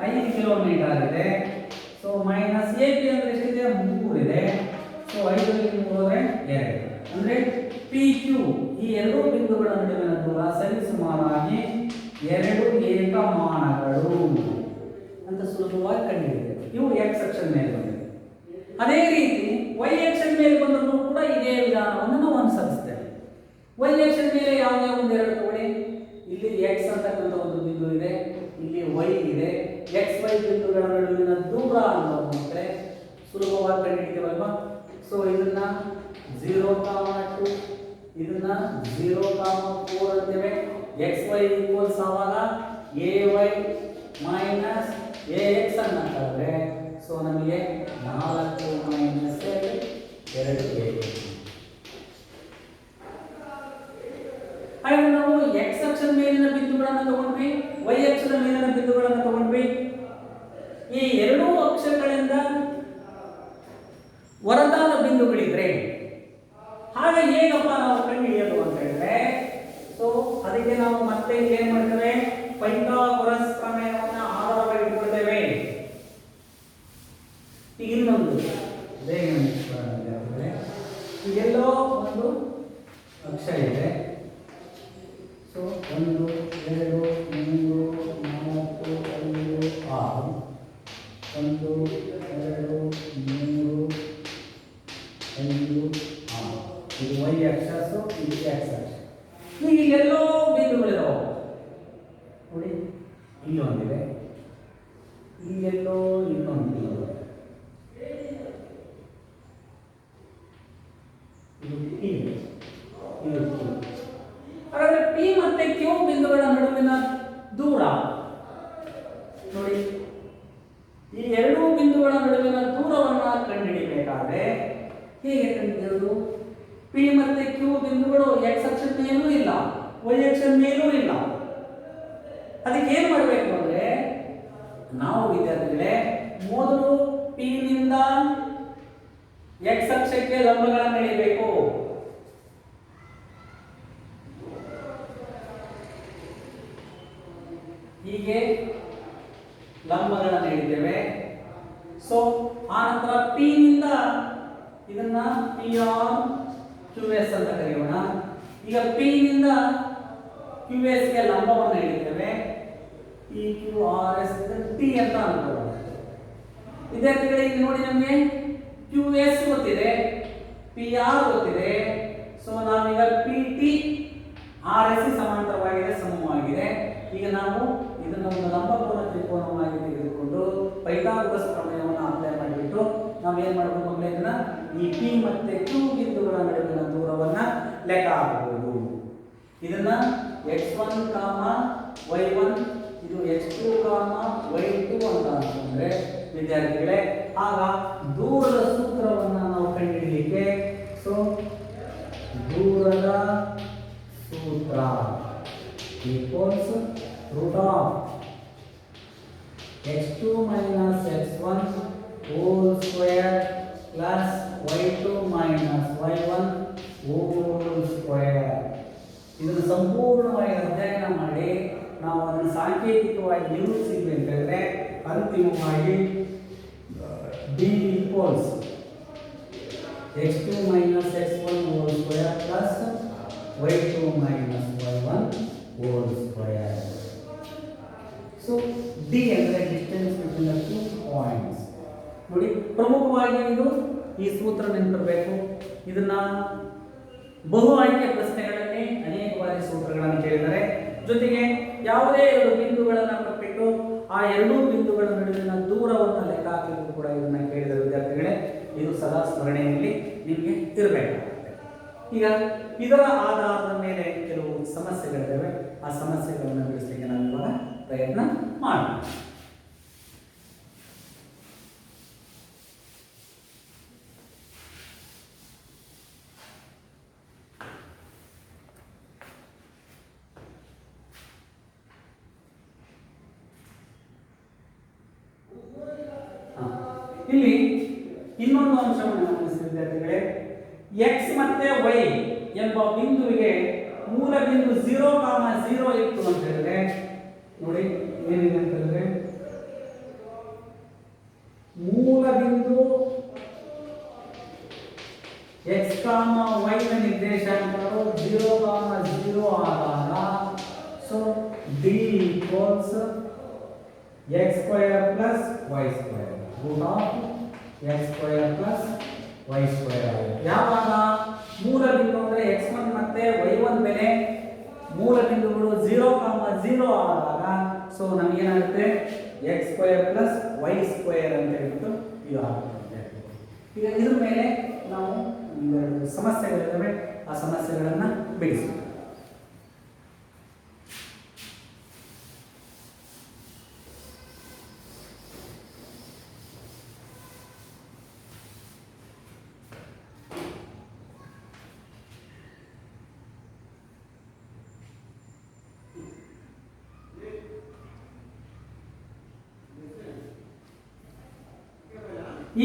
5 ಕಿಲೋಮೀಟರ್ ಇದೆ. ಸೊ ಮೈನಸ್ ಎ ಪಿ ಅಂದ್ರೆ ಎಷ್ಟಿದೆ? 3 ಇದೆ. ಸೊ 5 ರಲ್ಲಿ 3 ಹೋದ್ರೆ 2, ಅಂದ್ರೆ ಪಿ ಕ್ಯೂ ಈ ಎರಡೂ ಬಿಂದುಗಳ ನಡುವಿನ ದೂರ ಸರಿಸುಮಾರಾಗಿ 2 ಏಕಮಾನಗಳು ಅಂತ ಸುಲಭವಾಗಿ ಕಂಡುಹಿಡಿಯುತ್ತೇವೆ. ಇವು ಎಕ್ಸ್ ಅಕ್ಷದ ಮೇಲೆ ಬಂದಿದೆ. ಅದೇ ರೀತಿ ವೈ ಅಕ್ಷದ ಮೇಲೆ ಬಂದರೂ ಕೂಡ ಇದೇ ವಿಧಾನವನ್ನು ನಾವು ಅನುಸರಿಸ್ತೇವೆ. ವೈ ಅಕ್ಷದ ಮೇಲೆ ಯಾವುದೇ ಒಂದು ಎರಡು ತಗೊಳ್ಳಿ. ಇಲ್ಲಿ ಎಕ್ಸ್ ಅಂತಕ್ಕಂಥ ಒಂದು ಬಿಂದು ಇದೆ, ಇಲ್ಲಿ ವೈ ಇದೆ. ಎಕ್ಸ್ ವೈ ಬಿಂದುಗಳ ನಡುವಿನ ದೂರ ಅಂತ ಸುಲಭವಾಗಿ ಕಂಡುಹಿಡಿತೇವಲ್ವಾ? ಸೊ ಇದನ್ನ 0,2, ಇದನ್ನ 0,4 ಅಂತೇವೆ. ಎಕ್ಸ್ ವೈ ಈಕ್ವಲ್ಸ್ ಆವಾಗ A Y minus A X ಅನ್ನ ಕಳೆದ್ರೆ ಸೊ ನಮಗೆ 4 ಮೈನಸ್ 2 ಹಾಗೆ ನಾವು ಎಕ್ಸ್ ಅಕ್ಷದ ಮೇಲಿನ ಬಿಂದುಗಳನ್ನು ತಗೊಂಡ್ವಿ, ವೈ ಅಕ್ಷದ ಮೇಲಿನ ಬಿಂದುಗಳನ್ನು ತಗೊಂಡ್ವಿ. ಈ ಎರಡೂ ಅಕ್ಷಗಳಿಂದ ಹೊರತಾದ ಬಿಂದುಗಳಿದ್ರೆ ಹಾಗೆ ಹೇಗಪ್ಪ ನಾವು ಕಂಡುಹಿಡಿಯೋದು ಅಂತ ಹೇಳಿದ್ರೆ ಸೊ ಅದಕ್ಕೆ ನಾವು ಮತ್ತೆ ಏನ್ ಮಾಡ್ತೇವೆ? ಪೈಥಾಗೊರಸ್ ಪ್ರಮೇಯವನ್ನು ಆಧಾರವಾಗಿ ಇಟ್ಕೊಳ್ತೇವೆ. ಈಗ ಇನ್ನೊಂದು ಈಗೆಲ್ಲೋ ಒಂದು ಅಕ್ಷ ಇದೆ. ಸೊ 1 2 3 4 5 6 1 2 3 5 6 ಇದು ವೈ ಅಕ್ಷ, ಸೊ ಇದು ಎಕ್ಸ್ ಅಕ್ಷ. ಈಗ ಇಲ್ಲೆಲ್ಲೋ ಬಿಂದುಗಳಿದಾವೆ ನೋಡಿ, ಇಲ್ಲೊಂದಿದೆ, ಇಲ್ಲೆಲ್ಲೋ ಇನ್ನೊಂದು ಬಿಂದು, ಇದು ಪಿ, ಇದು ಕ್ಯೂ. ಹಾಗಾದ್ರೆ ಪಿ ಮತ್ತೆ ಕ್ಯೂ ಬಿಂದುಗಳ ನಡುವಿನ ದೂರ ನೋಡಿ, ಈ ಎರಡೂ ಬಿಂದುಗಳ ನಡುವಿನ ದೂರವನ್ನ ಕಂಡುಹಿಡಿಯಬೇಕಾದ್ರೆ ಹೇಗೆ ಕಂಡುಹಿಡಿಯೋದು? ಪಿ ಮತ್ತೆ ಕ್ಯೂ ಬಿಂದುಗಳು ಎಕ್ಸ್ ಅಕ್ಷದ ಮೇಲೂ ಇಲ್ಲ, ವೈ ಅಕ್ಷದ ಮೇಲೂ ಇಲ್ಲ. ಅದಕ್ಕೆ ಏನ್ ಮಾಡಬೇಕು ಅಂದ್ರೆ ನಾವು ವಿದ್ಯಾರ್ಥಿಗಳೇ ಮೊದಲು ಪಿ ನಿಂದ ಎಕ್ಸ್ ಅಕ್ಷಕ್ಕೆ ಲಂಬಗಳನ್ನು ಎಳೆಯಬೇಕು. ಹೀಗೆ ಲಂಬಗಳನ್ನು ಎಳಿತೇವೆ. ಸೊ ಆನಂತರ ಪಿ ನಿಂದ ಇದನ್ನ ಪಿ ಆರ್ ಕ್ಯೂ ಎಸ್ ಅಂತ ಕರೆಯೋಣ. ಈಗ ಪಿ ನಿಂದ ಕ್ಯೂ ಎಸ್ ಗೆ ಲಂಬವನ್ನು ಎಳಿತೇವೆ. P Q R S T ಅಂತ ಅನ್ಕೊಳ್ಳೋಣ. ವಿದ್ಯಾರ್ಥಿಗಳಿಗೆ ನೋಡಿ, ನಮಗೆ ಕ್ಯೂ ಎಸ್ ಗೊತ್ತಿದೆ, ಪಿ ಆರ್ ಗೊತ್ತಿದೆ. ಸೊ ನಾವೀಗ ಪಿ ಟಿ ಆರ್ ಎಸ್ ಸಮಾಂತರವಾಗಿದೆ, ಸಮವಾಗಿದೆ. ಈಗ ನಾವು ಇದನ್ನ ಒಂದು ಲಂಬಕೋನ ತ್ರಿಕೋನವಾಗಿ ತೆಗೆದುಕೊಂಡು ಪೈಥಾಗೊರಸ್ ಪ್ರಮೇಯವನ್ನು ಅಪ್ಲೈ ಮಾಡಿಬಿಟ್ಟು ನಾವು ಏನ್ ಮಾಡಬೇಕು ಅಂದ್ರೆ ಇದನ್ನ ಈ ಪಿ ಮತ್ತೆ ಕ್ಯೂ ಬಿಂದುಗಳ ನಡುವಿನ ದೂರವನ್ನ ಲೆಕ್ಕ ಹಾಕಬಹುದು. ಇದನ್ನ x1, y1, ಇದು x2, y2 ಅಂತ ಅಂತಂದ್ರೆ ವಿದ್ಯಾರ್ಥಿಗಳೇ ಆಗ ದೂರದ ಸೂತ್ರವನ್ನ ನಾವು ಕಂಡುಹಿಡಿಯಲಿಕ್ಕೆ ಸೊ ದೂರದ ಸೂತ್ರ equals root of x2 minus x1 whole square plus y2 minus y1 whole square. ಇದನ್ನು ಸಂಪೂರ್ಣವಾಗಿ ಅಧ್ಯಯನ ಮಾಡಿ ನಾವು ಅದನ್ನು ಸಾಂಕೇತಿಕವಾಗಿ ನಿರೂಪಿಸಿದ್ವಿ ಅಂತ ಹೇಳಿದ್ರೆ ಅಂತಿಮವಾಗಿ d equals x2 minus x1 whole square plus y2 minus y1 whole square. So d ಅಂದರೆ distance between the two points. ನೋಡಿ, ಪ್ರಮುಖವಾಗಿ ಇದು ಈ ಸೂತ್ರ ನೆನಪಿರಬೇಕು. ಇದನ್ನ ಬಹು ಆಯ್ಕೆ ಪ್ರಶ್ನೆಗಳಲ್ಲಿ ಅನೇಕ ಬಾರಿ ಸೂತ್ರಗಳನ್ನು ಕೇಳಿದರೆ, ಜೊತೆಗೆ ಯಾವುದೇ ಎರಡು ಬಿಂದುಗಳನ್ನು ಕೊಟ್ಬಿಟ್ಟು ಆ ಎರಡೂ ಬಿಂದುಗಳ ನಡುವಿನ ದೂರವನ್ನು ಲೆಕ್ಕ ಹಾಕಲಿಕ್ಕೂ ಕೂಡ ಇದನ್ನ ಕೇಳಿದ ವಿದ್ಯಾರ್ಥಿಗಳೇ, ಇದು ಸದಾ ಸ್ಮರಣೆಯಲ್ಲಿ ನಿಮಗೆ ಇರಬೇಕಾಗುತ್ತೆ. ಈಗ ಇದರ ಆಧಾರದ ಮೇಲೆ ಕೆಲವು ಸಮಸ್ಯೆಗಳಿದ್ದಾವೆ. ಆ ಸಮಸ್ಯೆಗಳನ್ನು ಬಿಡಿಸಲಿಕ್ಕೆ ನಾವು ಇವಾಗ ಪ್ರಯತ್ನ ಮಾಡೋಣ. ಇಲ್ಲಿ ಇನ್ನೊಂದು ಅಂಶವನ್ನು ಗಮನಿಸಿ ವಿದ್ಯಾರ್ಥಿಗಳೇ, x ಮತ್ತೆ y ಎಂಬ ಬಿಂದುವಿಗೆ ಮೂಲ ಬಿಂದು 0, 0 ಇತ್ತು ಅಂತ ಹೇಳಿದ್ರೆ, ನೋಡಿ ಏನಿದೆ ಅಂತ ಹೇಳಿದ್ರೆ ಮೂಲ ಬಿಂದು x, y ನ ನಿರ್ದೇಶಾಂಕಗಳು 0, 0 ಆದಾಗ so d equals x square plus y square root of x square plus y square ಆಗುತ್ತೆ. ಯಾವಾಗ ಮೂಲ ಬಿಂದು ಅಂದರೆ x1 ಮತ್ತೆ y1 ಬೆಲೆ ಮೂಲ ಬಿಂದುಗಳು 0, 0 ಆದಾಗ ಸೊ ನಮಗೇನಾಗುತ್ತೆ x square plus y square ಅಂತ ಹೇಳ್ಬಿಟ್ಟು ಇದು ಆಗುತ್ತೆ. ಈಗ ಇದ್ರ ಮೇಲೆ ನಾವು ಸಮಸ್ಯೆಗಳಿದ್ದಾವೆ, ಆ ಸಮಸ್ಯೆಗಳನ್ನು ಬಿಡಿಸೋಣ.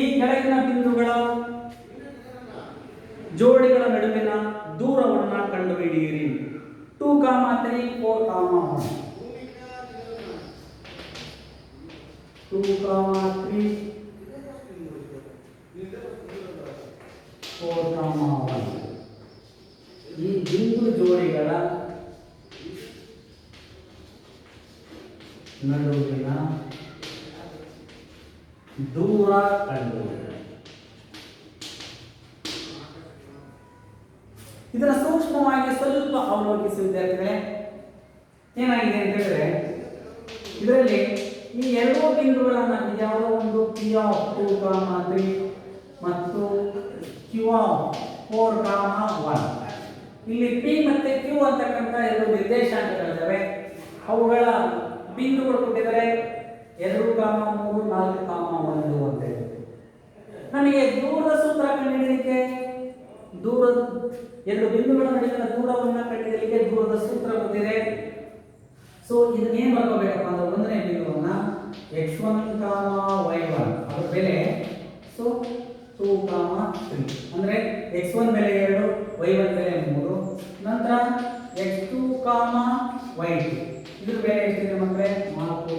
ಈ ಕೆಳಗಿನ ಬಿಂದುಗಳ ಜೋಡಿಗಳ ನಡುವಿನ ದೂರವನ್ನು ಕಂಡುಹಿಡಿಯಿರಿ. 2, 3, 4, 1. 2, 3, 4, 1. ಈ ಬಿಂದು ಜೋಡಿಗಳ ನಡುವಿನ ದೂರ ಕಂಡುಹಿಡಿಯಿರಿ. ಇದನ್ನು ಸೂಕ್ಷ್ಮವಾಗಿ ಸ್ವಲ್ಪ ಅವಲೋಕಿಸಿ ವಿದ್ಯಾರ್ಥಿಗಳೇ. ಏನಾಗಿದೆ ಅಂತ ಹೇಳಿದ್ರೆ, ಇದರಲ್ಲಿ ಈ ಎರಡೂ ಬಿಂದುಗಳನ್ನು ಯಾವುದೋ ಒಂದು P ಆಫ್ 2, 3 ಮತ್ತು Q ಆಫ್ 4, 1. ಇಲ್ಲಿ P ಮತ್ತೆ Q ಅಂತಕ್ಕಂಥ ಎರಡು ನಿರ್ದೇಶಾಂಕಗಳಿದ್ದಾವೆ. ಅವುಗಳ ಬಿಂದುಗಳು ಕೊಟ್ಟಿದ್ದಾರೆ 2, 3, 4, 1 ಅಂತ ಹೇಳಿ. ನಮಗೆ ದೂರದ ಸೂತ್ರ ಕಂಡುಹಿಡಿಯಲಿಕ್ಕೆ, ದೂರದ ಎರಡು ಬಿಂದುಗಳ ನಡುವಿನ ದೂರವನ್ನು ಕಂಡುಹಿಡಿಯಲಿಕ್ಕೆ ದೂರದ ಸೂತ್ರ ಗೊತ್ತಿದೆ. ಸೊ ಇದನ್ನೇನು ಬರ್ಕೋಬೇಕಪ್ಪ ಅಂದ್ರೆ, ಒಂದನೇ ಬಿಂದುವನ್ನ x1, y1 ಅದರ ಬೆಲೆ ಸೊ 2, 3 ಅಂದ್ರೆ x1 ಬೆಲೆ 2, y1 ಬೆಲೆ 3. ನಂತರ x2, y2 ಇದ್ರ ಬೆಲೆ ಎಷ್ಟಿದೆ ಮಕ್ಕಳೇ 4,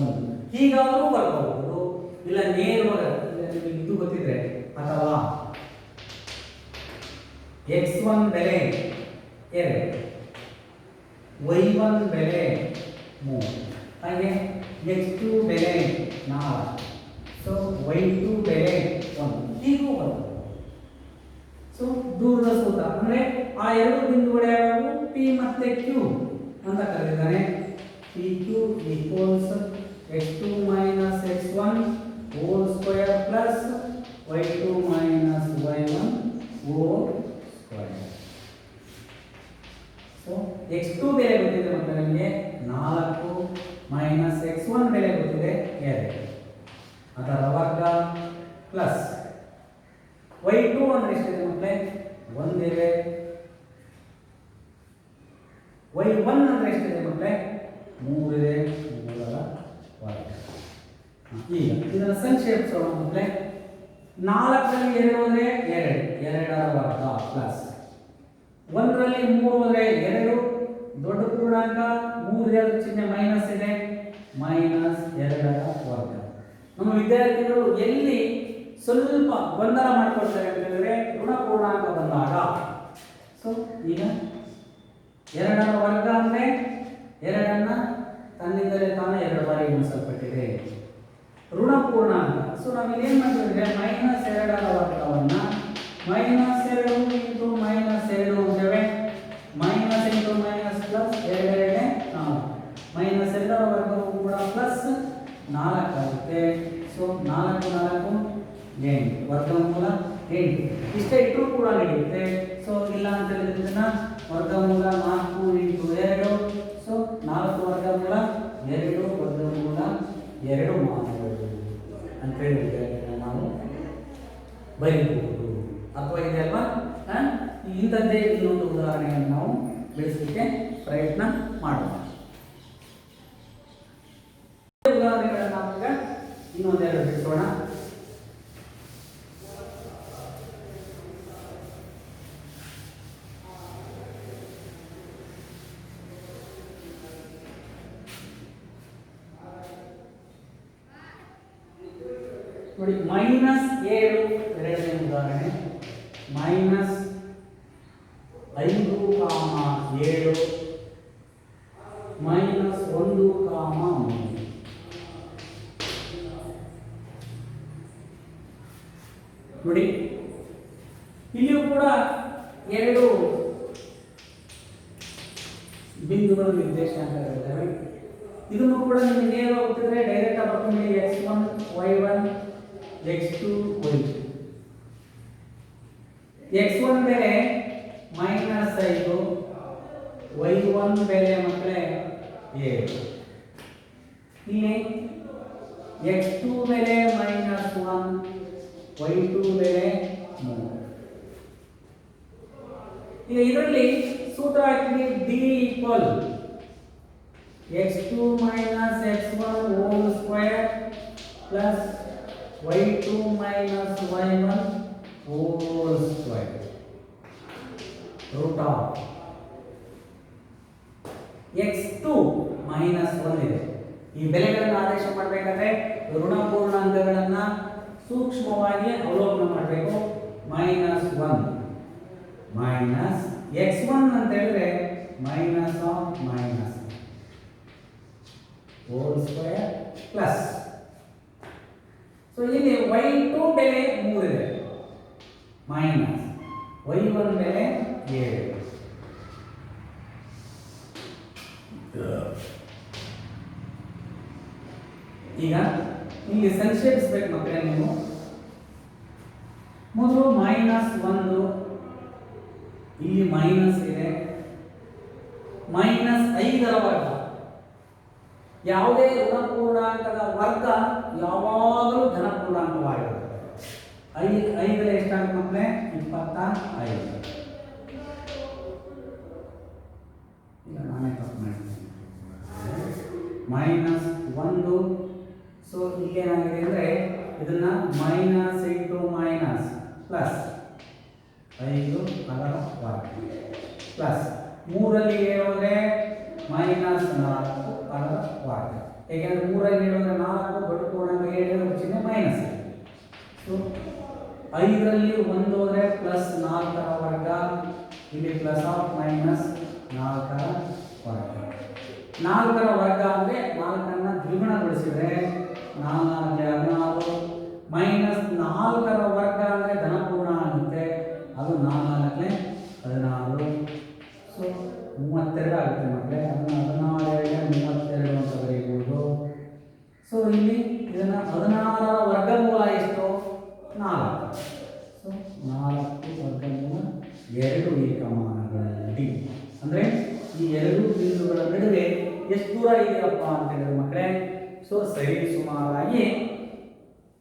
1. ಹೀಗಾದರೂ ಬರ್ಕೋಬಹುದು, ಇಲ್ಲ ನೇರವಾಗಿ ಇದು ಗೊತ್ತಿದ್ರೆ, ಅಥವಾ x1 ಬೆಲೆ 2, y1 ಬೆಲೆ 3, ಹಾಗೆ x2 ಬೆಲೆ 4, ಸೊ y2 ಬೆಲೆ 1. ಹೀಗೂ ಬರ್ಬೋದು. ಸೊ ದೂರದ ಸೂತ್ರ ಅಂದ್ರೆ ಆ ಎರಡು ಬಿಂದುಗಳು ಯಾವ್ಯಾವು P ಮತ್ತೆ Q ಅಂತ ಕರೆದಿದ್ದಾನೆ. PQ equals x2 minus x1 whole square plus y2 minus y1 whole square. So x2 ಬೆಲೆ ಗೊತ್ತಿದೆ ಮತ್ತೆ ನಮಗೆ 4 minus x1 ಬೆಲೆ ಗೊತ್ತಿದೆ 2, ಅದರ ವರ್ಗ ಪ್ಲಸ್ y2 ಅಂದ್ರೆ ಎಷ್ಟಿದೆ ಮಕ್ಕಳೇ 1 ಇದೆ, y1 ಅಂದ್ರೆ ಮೂರಿದೆ ಮೂರರ ವರ್ಗ. ಈಗ ಇದನ್ನು ಸಂಕ್ಷೇಪಿಸೋಣ ಮಕ್ಕಳೇ. 4ರಲ್ಲಿ 2 ಹೋದರೆ 2, 2ರ ವರ್ಗ ಪ್ಲಸ್ 1ರಲ್ಲಿ 3 ಹೋದರೆ 2 ದೊಡ್ಡ ಪೂರ್ಣಾಂಕ 3 ಚಿಹ್ನೆ ಮೈನಸ್ ಇದೆ ಮೈನಸ್ 2ರ ವರ್ಗ. ನಮ್ಮ ವಿದ್ಯಾರ್ಥಿಗಳು ಎಲ್ಲಿ ಸ್ವಲ್ಪ ಗೊಂದಲ ಮಾಡ್ಕೊಳ್ತಾರೆ ಅಂತ ಹೇಳಿದ್ರೆ ಋಣ ಪೂರ್ಣಾಂಕ ಬಂದಾಗ. ಸೊ ಈಗ 2ರ ವರ್ಗ ಅಂದರೆ 2ಅನ್ನ ತನ್ನಿಂದಲೇ ತಾನೇ 2 ಬಾರಿ ಗುಣಿಸಲ್ಪಟ್ಟಿದೆ. ಋಣ ಪೂರ್ಣಾಂಕ. ಸೊ ನಾವು ಏನು ಮಾಡಿದ್ರೆ ಮೈನಸ್ 2ರ ವರ್ಗವನ್ನು ಮೈನಸ್ 2 ಇಂಟು ಮೈನಸ್ 2 ಅಂತೇವೆ. Minus into minus plus 2 4 minus 2ರ ವರ್ಗವು ಕೂಡ ಪ್ಲಸ್ 4 ಆಗುತ್ತೆ. ಸೊ 4 4 8 ವರ್ಗಮೂಲ 8 ಇಷ್ಟೇ ಇಟ್ಟರೂ ಕೂಡ ನಡೆಯುತ್ತೆ. ಸೊ ಇಲ್ಲ ಅಂತ ಹೇಳಿದ್ರಿಂದ ವರ್ಗಮೂಲ 4 ಇಂಟು 2. ಸೊ 4 ವರ್ಗಮೂಲ 2 ವರ್ಗಮೂಲ 2 ಮಾನಗಳು ಅಂತ ಹೇಳಿ ನಾವು ಬರೀಬಹುದು. ಅಥವಾ ಇದೆ ಅಲ್ವಾ? ಇಂಥದ್ದೇ ಇನ್ನೊಂದು ಉದಾಹರಣೆಯನ್ನು ನಾವು ಬಿಡಿಸಲಿಕ್ಕೆ ಪ್ರಯತ್ನ ಮಾಡೋಣ. ಉದಾಹರಣೆಗಳನ್ನು ನಾವೀಗ ಇನ್ನೊಂದೆರಡು ಬಿಡಿಸೋಣ. ನೋಡಿ, ಮೈನಸ್ 7 ಎರಡನೇ ಉದಾಹರಣೆ. Minus 5, 7 minus 1, 3. ನೋಡಿ, ಇಲ್ಲಿಯೂ ಕೂಡ 2 ಬಿಂದುಗಳು ನಿರ್ದೇಶಾಂಕಗಳಿದ್ದಾವೆ. ಇದನ್ನು ಕೂಡ ನಿಮಗೆ ನೇರ ಹೋಗ್ತಿದ್ರೆ ಡೈರೆಕ್ಟ್ ಆಗಿ ಬರ್ಕೊಂಡು x1 y1 x2 y2. x1 ಬೆಲೆ ಮೈನಸ್ 5, y1 ಬೆಲೆ ಮಕ್ಕಳೇ 7. ಇಲ್ಲಿ x2 ಬೆಲೆ ಮೈನಸ್ 1, y2 ಬೆಲೆ 3. ಈಗ ಇದರಲ್ಲಿ ಸೂತ್ರ ಹಾಕಿ d equal x2 minus x1 whole square plus y2 minus y1 whole square root of x2 minus 1 ಇದೆ. ಈ ಬೆಲೆಗಳನ್ನು ಆದೇಶ ಮಾಡಬೇಕಾದ್ರೆ ಋಣ ಪೂರ್ಣಾಂಕಗಳನ್ನು ಸೂಕ್ಷ್ಮವಾಗಿ ಅವಲೋಕನ ಮಾಡಬೇಕು. ಮೈನಸ್ 1 ಮೈನಸ್ x1 ಅಂತ ಹೇಳಿದ್ರೆ minus of minus hole square plus. So ಇಲ್ಲಿ y2 ಬೆಲೆ 3 ಇದೆ ಮೈನಸ್ y1 ಬೆಲೆ 7. ಈಗ ಇಲ್ಲಿ ಸಂಕ್ಷೇಪಿಸಬೇಕು ಮಕ್ಕಳೇ. ನೀವು ಮೊದಲು ಮೈನಸ್ 1 ಇಲ್ಲಿ ಮೈನಸ್ ಇದೆ ಮೈನಸ್ 5ರ ವರ್ಗ. ಯಾವುದೇ ಋಣ ಪೂರ್ಣಾಂಕದ ವರ್ಗ ಯಾವಾಗಲೂ ಧನ ಪೂರ್ಣಾಂಕವಾಗಿರುತ್ತೆ. 5 ಎಷ್ಟಾಗುತ್ತೆ ಮಕ್ಕಳೇ? 25. ಇಲ್ಲ, ನಾನೇ ತಪ್ಪು ಮಾಡ್ತೀನಿ. ಮೈನಸ್ 1. ಸೊ ಇಲ್ಲೇನಾಗಿದೆ ಅಂದರೆ ಇದನ್ನ ಮೈನಸ್ ಇಂಟು ಮೈನಸ್ ಪ್ಲಸ್ 5 ಅದರ ವರ್ಗ ಪ್ಲಸ್ 3ರಲ್ಲಿ 7 ಅಂದರೆ ಮೈನಸ್ 4 ಅದರ ವರ್ಗ. ಏಕೆಂದರೆ 3ರಲ್ಲಿ 7 ಅಂದರೆ 4 ದೊಡ್ಡ ಪೂರ್ಣಾಂಕ 7 ಚಿಹ್ನೆ ಮೈನಸ್ ಇದೆ. ಸೊ 5ರಲ್ಲಿ 1 ಹೋದರೆ ಪ್ಲಸ್ 4ರ ವರ್ಗ. ಇಲ್ಲಿ ಪ್ಲಸ್ ಆಫ್ ಮೈನಸ್ 4ರ ವರ್ಗ. 4ರ ವರ್ಗ ಅಂದರೆ 4ಅನ್ನು ದ್ವಿಗುಣಗೊಳಿಸಿದರೆ 4 16 ಮೈನಸ್ 4ರ ವರ್ಗ ಅಂದರೆ ಧನಪೂರ್ಣ ಆಗುತ್ತೆ. ಅದು 4 16. ಸೊ 32 ಆಗುತ್ತೆ ಮಕ್ಕಳೇ. ಅದನ್ನು 16 ಅಂತ ಬರೆಯಬಹುದು. ಸೊ ಇಲ್ಲಿ ಇದನ್ನು 16ರ ವರ್ಗಮೂಲ ಎಷ್ಟು? 4. ಸೊ 4 ವರ್ಗಮೂಲ 2 ಏಕಮಾನಗಳಲ್ಲಿ. ಅಂದರೆ ಈ 2 ಬಿಂದುಗಳ ನಡುವೆ ಎಷ್ಟು ದೂರ ಇದೆಯಪ್ಪ ಅಂತ ಹೇಳಿದ್ರೆ ಮಕ್ಕಳೇ, ಸೊ ಸರಿ ಸುಮಾರಾಗಿ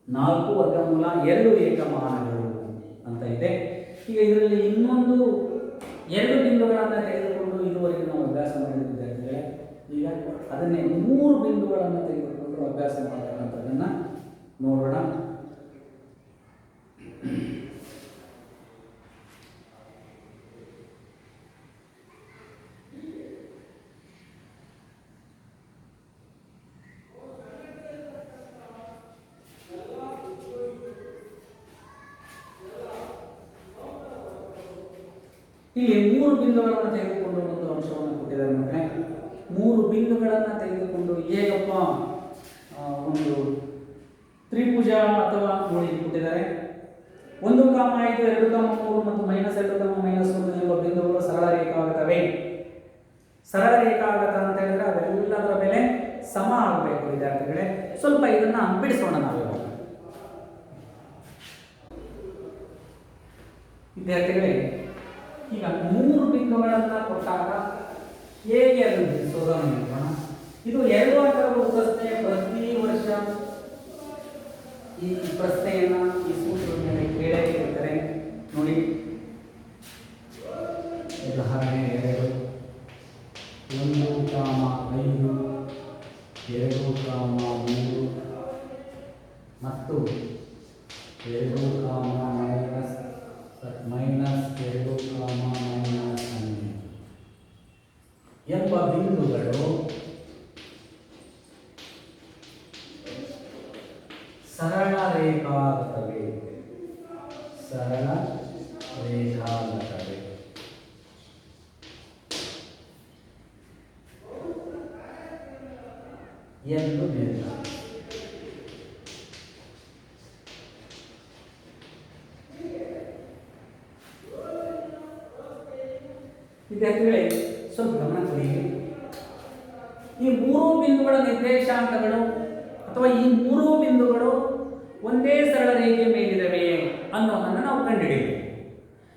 4 ವರ್ಗಮೂಲ 2 ಏಕಮಾನಗಳು ಅಂತ ಇದೆ. ಈಗ ಇದರಲ್ಲಿ ಇನ್ನೊಂದು 2 ಬಿಂದುಗಳನ್ನು ತೆಗೆದುಕೊಂಡು ಇದುವರೆಗೆ ನಾವು ಅಭ್ಯಾಸ ಮಾಡಿದ ವಿದ್ಯಾರ್ಥಿಗಳೇ, ಈಗ ಅದನ್ನೇ 3 ಬಿಂದುಗಳನ್ನು ತೆಗೆದುಕೊಂಡು ಅಭ್ಯಾಸ ಮಾಡತಕ್ಕಂಥದ್ದನ್ನು ನೋಡೋಣ. ಇಲ್ಲಿ 3 ಬಿಂದುಗಳನ್ನು ತೆಗೆದುಕೊಂಡು ಒಂದು ಅಂಶವನ್ನು ಕೊಟ್ಟಿದ್ದಾರೆ ಮಕ್ಕಳೇ. 3 ಬಿಂದುಗಳನ್ನು ತೆಗೆದುಕೊಂಡು ಹೇಗಪ್ಪ ಒಂದು ತ್ರಿಭುಜ ಅಥವಾ ನೋಡಿ ಕೊಟ್ಟಿದ್ದಾರೆ. 1, 5, 2, 3 ಮತ್ತು -2, -1 ಎಂಬ ಬಿಂದುಗಳು ಸರಳ ರೇಖಾಗತವೇ. ಸರಳ ರೇಖಾಗತ ಅಂತ ಹೇಳಿದ್ರೆ ಅವೆಲ್ಲದರ ಬೆಲೆ ಸಮ ಆಗಬೇಕು ವಿದ್ಯಾರ್ಥಿಗಳೇ. ಸ್ವಲ್ಪ ಇದನ್ನ ಬಿಡಿಸೋಣ ನಾವು ವಿದ್ಯಾರ್ಥಿಗಳೇ. ಈಗ 3 ಬಿಂದುಗಳನ್ನು ಕೊಟ್ಟಾಗ ಹೇಗೆ ಅದನ್ನು ಬಿಡಿಸೋದನ್ನು ನೋಡೋಣ. ಇದು 2 ಅಂಕದ ಪ್ರಶ್ನೆ. ಪ್ರತಿ ವರ್ಷ ಈ ಪ್ರಶ್ನೆಯನ್ನ ಈ ಸೂತ್ರದ ಮೇಲೆ ಕೇಳೇ ಇರ್ತಾರೆ ನೋಡಿ. ಉದಾಹರಣೆ 2 1, 5, 2, 3 ಮತ್ತು 2, -2, -1 ಎಂಬ ಬಿಂದುಗಳು ಸರಳ ರೇಖಾಗತವೇ. ಸರಳ ರೇಖಾಗತವೇ ಎಂದು ನಿರ್ಧಾರ. ವಿದ್ಯಾರ್ಥಿಗಳೇ ಸ್ವಲ್ಪ ಗಮನ ಕೊಡಿ. ಈ 3 ಬಿಂದುಗಳ ನಿರ್ದೇಶಾಂಕಗಳು ಅಥವಾ ಈ 3 ಬಿಂದುಗಳು ಒಂದೇ ಸರಳ ರೇಖೆ ಮೇಲಿದ್ದಾವೆ ಅನ್ನೋದನ್ನು ನಾವು ಕಂಡುಹಿಡಿಯಬೇಕು.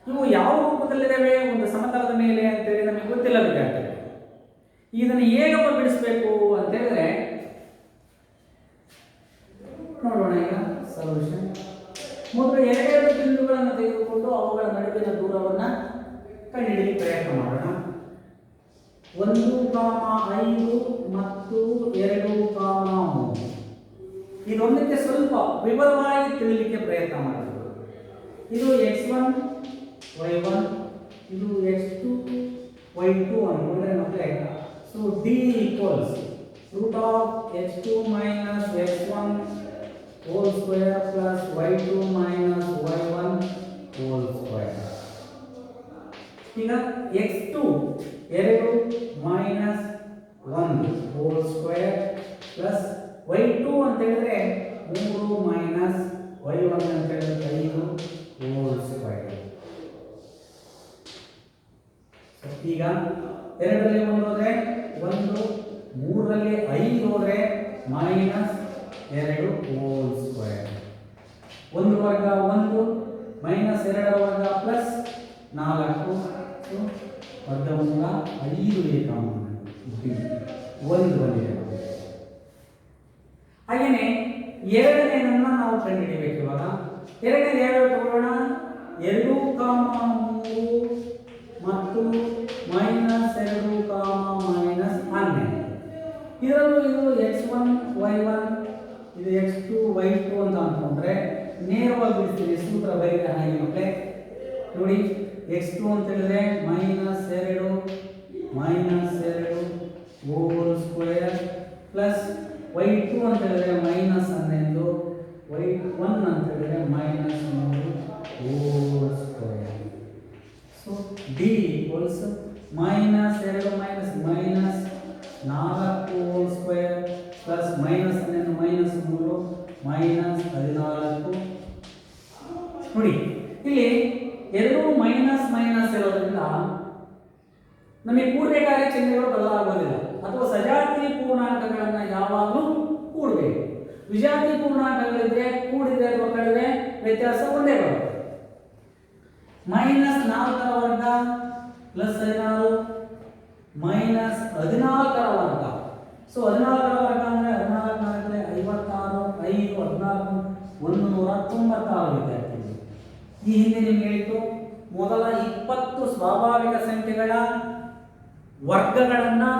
ಇವು ಯಾವ ರೂಪದಲ್ಲಿದ್ದಾವೆ ಒಂದು ಸಮತಲದ ಮೇಲೆ ಅಂತೇಳಿ ನಮಗೆ ಗೊತ್ತಿಲ್ಲ ವಿದ್ಯಾರ್ಥಿಗಳು. ಇದನ್ನು ಹೇಗಪ್ಪ ಬಿಡಿಸಬೇಕು ಅಂತ ಹೇಳಿದ್ರೆ ನೋಡೋಣ. ಈಗ ಸೊಲ್ಯೂಷನ್ ಮೊದಲು 2 ಬಿಂದುಗಳನ್ನು ತೆಗೆದುಕೊಂಡು ಅವುಗಳ ನಡುವಿನ ದೂರವನ್ನು ಕಂಡುಹಿಡಿಯಲು ಪ್ರಯತ್ನ ಮಾಡೋಣ. 1, 5 ಮತ್ತು 2, 3 ಇದೊಂದಕ್ಕೆ ಸ್ವಲ್ಪ ವಿವರವಾಗಿ ತಿಳಿಲಿಕ್ಕೆ ಪ್ರಯತ್ನ ಮಾಡಬೇಕು. ಇದು x1 y1 ಇದು x2 y2 ಅನ್ಕೊಂಡ್ರೆ ಮಕ್ಕಳೇ so d equals √x2 - x1 whole square plus y2 - y1 whole square. ಈಗ x2 2 - 1 whole square plus y2 ಅಂತ ಹೇಳಿದ್ರೆ 3 - y1 ಅಂತ ಹೇಳಿದ್ರೆ 5 whole square. ಈಗ 2ರಲ್ಲಿ 1 ಹೋದ್ರೆ 1, 3ರಲ್ಲಿ 5 ಹೋದ್ರೆ -2 whole square. 1 ವರ್ಗ 1 -2ರ ವರ್ಗ ಪ್ಲಸ್ 4 ವರ್ಗಮೂಲ 5 ಏಕಮಾನ 1 ಬಂದಿದೆ. ಹಾಗೆಯೇ 2ನೇನನ್ನ ನಾವು ಕಂಡುಹಿಡಿಯಬೇಕು. ಇವಾಗ 2ನೇ ಯಾವ್ಯಾವ ತಗೊಳ್ಳೋಣ. 2, 3 ಮತ್ತು -2, -12 ಇದರಲ್ಲೂ ಇದು x1 y1 ಇದು x2 y2 ಅಂತ ಅಂದ್ಕೊಂಡ್ರೆ ನೇರವಾಗಿ ಬಿಡ್ತೀವಿ. ಸೂತ್ರ ಬರೀತಾರೆ ಹಾಗೆ ಮಕ್ಕಳೇ ನೋಡಿ. x2 ಅಂತ ಹೇಳಿದ್ರೆ -2 ಹೋಲ್ ಸ್ಕ್ವೇರ್ ಪ್ಲಸ್ y2 ಅಂತ ಹೇಳಿದ್ರೆ -11 y1 ಅಂತ ಹೇಳಿದ್ರೆ -3 whole square. So d equals -2 -4 whole square plus -11 -3 -14. ನೋಡಿ ಇಲ್ಲಿ 2 ಮೈನಸ್ ಇರೋದ್ರಿಂದ ನಮಗೆ ಕೂಡಬೇಕಾದ ಚಿಹ್ನೆಗಳು ಬದಲಾಗುವುದಿಲ್ಲ. ಅಥವಾ ಸಜಾತಿ ಪೂರ್ಣಾಂಕಗಳನ್ನು ಯಾವಾಗಲೂ ಕೂಡಬೇಕು. ವಿಜಾತಿ ಪೂರ್ಣಾಂಕಗಳಿದ್ರೆ ಕೂಡಿದ್ರೆ ಅಥವಾ ಕಳೆದ್ರೆ ವ್ಯತ್ಯಾಸ ಒಂದೇ ಬರುತ್ತೆ. -4ರ ವರ್ಗ ಪ್ಲಸ್ 16 -14ರ ವರ್ಗ. ಸೊ 14ರ ವರ್ಗ ಅಂದ್ರೆ 14 56 5 14 196 ವಿದ್ಯಾರ್ಥಿಗಳು. ಈ ಹಿಂದೆ ನಿಮ್ಗೆ ಹೇಳಿತು ಮೊದಲ 20 ಸ್ವಾಭಾವಿಕ ಸಂಖ್ಯೆಗಳ ವರ್ಗಗಳನ್ನು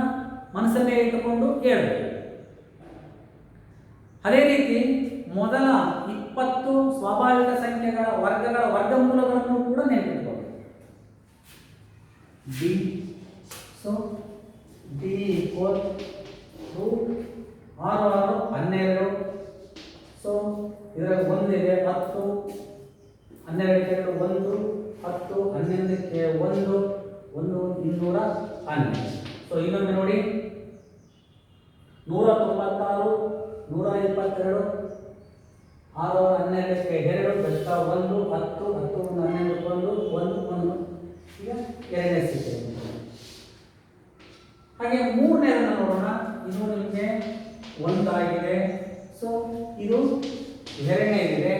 ಮನಸ್ಸಲ್ಲೇ ಇಟ್ಟುಕೊಂಡು ಹೇಳ್ಬೇಕು. ಅದೇ ರೀತಿ ಮೊದಲ 20 ಸ್ವಾಭಾವಿಕ ಸಂಖ್ಯೆಗಳ ವರ್ಗಗಳ ವರ್ಗಮೂಲಗಳನ್ನು ಕೂಡ ನೆನಪಿಟ್ಕೊಳ್ಳಿ. D so D equal root 6 6 12. So ಇದರಲ್ಲಿ ಒಂದಿದೆ 10, 12 1 10 11ಕ್ಕೆ 1 212. ಸೊ ಇನ್ನೊಮ್ಮೆ ನೋಡಿ 196 122 6 12ಕ್ಕೆ 2 ಬೆಟ್ಟ 1 10 10 11 1 ಈಗ ಎರಡನೇ ಸ್ಥಿತಿ. ಹಾಗೆ ಮೂರನೇದನ್ನು ನೋಡೋಣ. ಇದು ನಿಮಗೆ 1 ಆಗಿದೆ. ಸೊ ಇದು ಎರಡನೇದಿದೆ.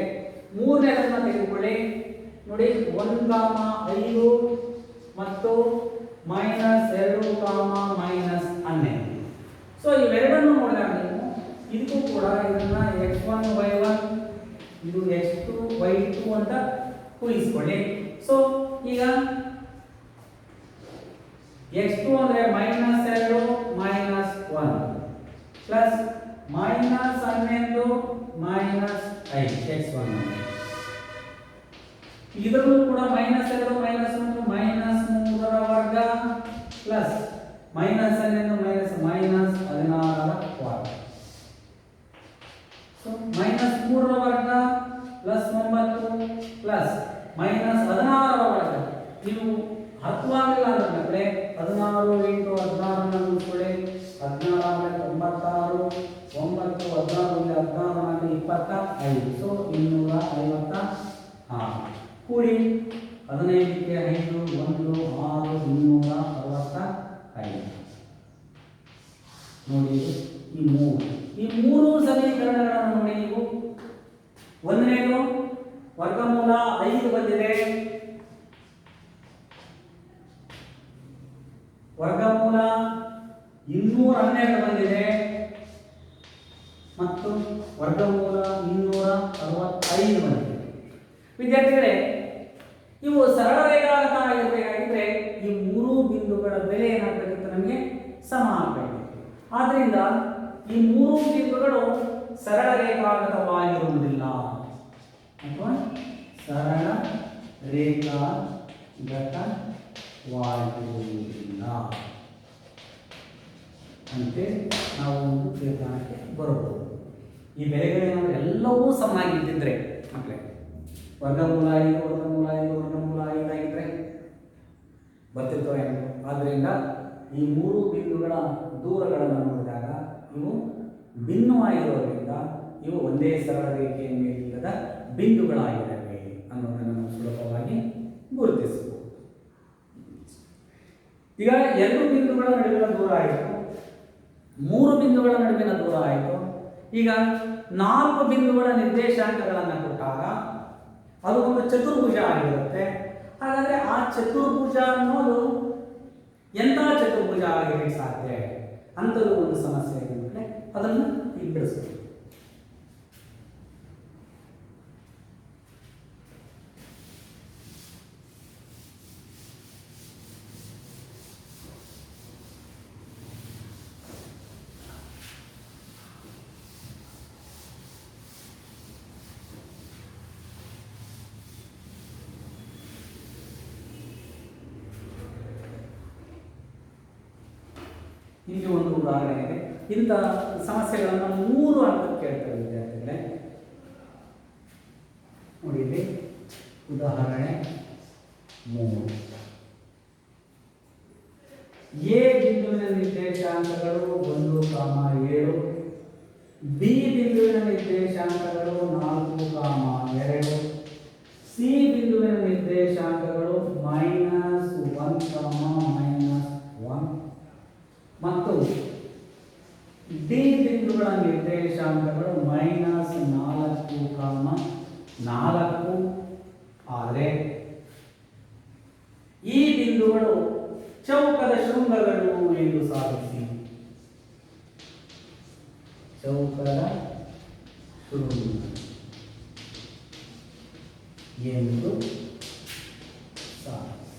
ಮೂರನೇದನ್ನು ತೆಗೆದುಕೊಳ್ಳಿ. ನೋಡಿ 1, 5 ಮತ್ತು -2, -12. ಸೊ ಇವೆರಡನ್ನು ನೋಡಿದಾಗ ನೀವು ಇದಕ್ಕೂ ಕೂಡ ಇದನ್ನ x1 y1 ಇದು x2 y2 ಅಂತ ಊಹಿಸ್ಕೊಳ್ಳಿ. ಸೊ ಈಗ x2 ಅಂದ್ರೆ -2 -1 ಪ್ಲಸ್ -12 -5 x1. ಇದರಲ್ಲೂ ಕೂಡ -2 -1 -3 ವರ್ಗ ಪ್ಲಸ್ -12 -16 ವರ್ಗ. ಸೊ -3 ವರ್ಗ ಪ್ಲಸ್ 9 ಪ್ಲಸ್ -16 ವರ್ಗ. ನೀವು ಹತ್ತುವಾಗಿಲ್ಲ ಅಂದ್ರೆ 16 × 16 ಉಳಿಸ್ಕೊಳ್ಳಿ. 16 96 9 16 16 25. ಸೊ 256 ಕೂಡಿ 15ಕ್ಕೆ 5 1 6 265. ನೋಡಿ ಈ ಮೂರು ಸಮೀಕರಣಗಳನ್ನು ನೋಡಿ ನೀವು. ಒಂದನೇದು ವರ್ಗಮೂಲ 5 ಬಂದಿದೆ, ವರ್ಗಮೂಲ 212 ಬಂದಿದೆ ಮತ್ತು ವರ್ಗಮೂಲ 265 ಬಂದಿದೆ. ವಿದ್ಯಾರ್ಥಿಗಳೇ, ಇವು ಸರಳ ರೇಖಾಗತ ಆಗಿರಬೇಕಾಗಿದ್ರೆ ಈ ಮೂರು ಬಿಂದುಗಳ ಬೆಲೆ ಏನಾಗಬೇಕಿತ್ತು, ನಮಗೆ ಸಮ ಆಗಬೇಕು. ಆದ್ದರಿಂದ ಈ ಮೂರು ಬಿಂದುಗಳು ಸರಳ ರೇಖಾಗತವಾಗಿರುವುದಿಲ್ಲ ಅಥವಾ ಸರಳ ರೇಖಾಗತವಾಗಿರುವುದಿಲ್ಲ ಅಂತೆ ನಾವು ಒಂದು ತೀರ್ಮಾನಕ್ಕೆ ಬರಬಹುದು. ಈ ಬೆಲೆಗಳೇನಾದರೂ ಎಲ್ಲವೂ ಸಮನಾಗಿದ್ದಿದ್ರೆ ಮಕ್ಕಳೇ, ವರ್ಗಮೂಲ 5 ವರ್ಗಮೂಲ 5 ವರ್ಗಮೂಲ 5 ಆಗಿದ್ರೆ ಬರ್ತಿರ್ತವೆ. ಆದ್ದರಿಂದ ಈ ಮೂರು ಬಿಂದುಗಳ ದೂರಗಳನ್ನು ನೋಡಿದಾಗ ಇವು ಭಿನ್ನವಾಗಿರೋದ್ರಿಂದ ಇವು ಒಂದೇ ಸರಳ ರೇಖೆಯ ಮೇಲಿಲ್ಲದ ಬಿಂದುಗಳಾಗಿವೆ ಅನ್ನೋದನ್ನು ನಾವು ಸುಲಭವಾಗಿ ಗುರುತಿಸಬಹುದು. ಈಗ 2 ಬಿಂದುಗಳ ನಡುವಿನ ದೂರ ಆಯಿತು, 3 ಬಿಂದುಗಳ ನಡುವಿನ ದೂರ ಆಯಿತು. ಈಗ 4 ಬಿಂದುಗಳ ನಿರ್ದೇಶಾಂಕಗಳನ್ನು ಕೊಟ್ಟಾಗ ಅದು ಒಂದು ಚತುರ್ಭುಜ ಆಗಿರುತ್ತೆ. ಹಾಗಾದ್ರೆ ಆ ಚತುರ್ಭುಜ ಅನ್ನೋದು ಎಂಥ ಚತುರ್ಭುಜ ಆಗಿರಲಿಕ್ಕೆ ಸಾಧ್ಯ ಅಂತದ್ದು ಒಂದು ಸಮಸ್ಯೆ ಇದೆ. ಅದನ್ನು ಈಗ ಬಿಡಿಸ್ತೀವಿ. ಇಲ್ಲಿ ಒಂದು ಉದಾಹರಣೆ ಇದೆ. ಇಂಥ ಸಮಸ್ಯೆಗಳನ್ನು 3 ಹಂತಕ್ಕೆ ಕೇಳ್ತಾರೆ ವಿದ್ಯಾರ್ಥಿಗಳೇ. ನೋಡಿ ಇಲ್ಲಿ ಉದಾಹರಣೆ 3. ಎ ಬಿಂದುವಿನ ನಿರ್ದೇಶಾಂಕಗಳು 1, 7. ಬಿ ಬಿಂದುವಿನ ನಿರ್ದೇಶಾಂಕಗಳು 4, 2. ಸಿ ಬಿಂದುವಿನ ನಿರ್ದೇಶಾಂಕಗಳು -1, -1 ಮತ್ತು ಡಿ ಬಿಂದುಗಳ ನಿರ್ದೇಶಾಂಕಗಳು -4, 4 ಆದರೆ ಈ ಬಿಂದುಗಳು ಚೌಕದ ಶೃಂಗಗಳು ಎಂದು ಸಾಧಿಸಿ. ಚೌಕದ ಶೃಂಗ ಎಂದು ಸಾಧಿಸಿ.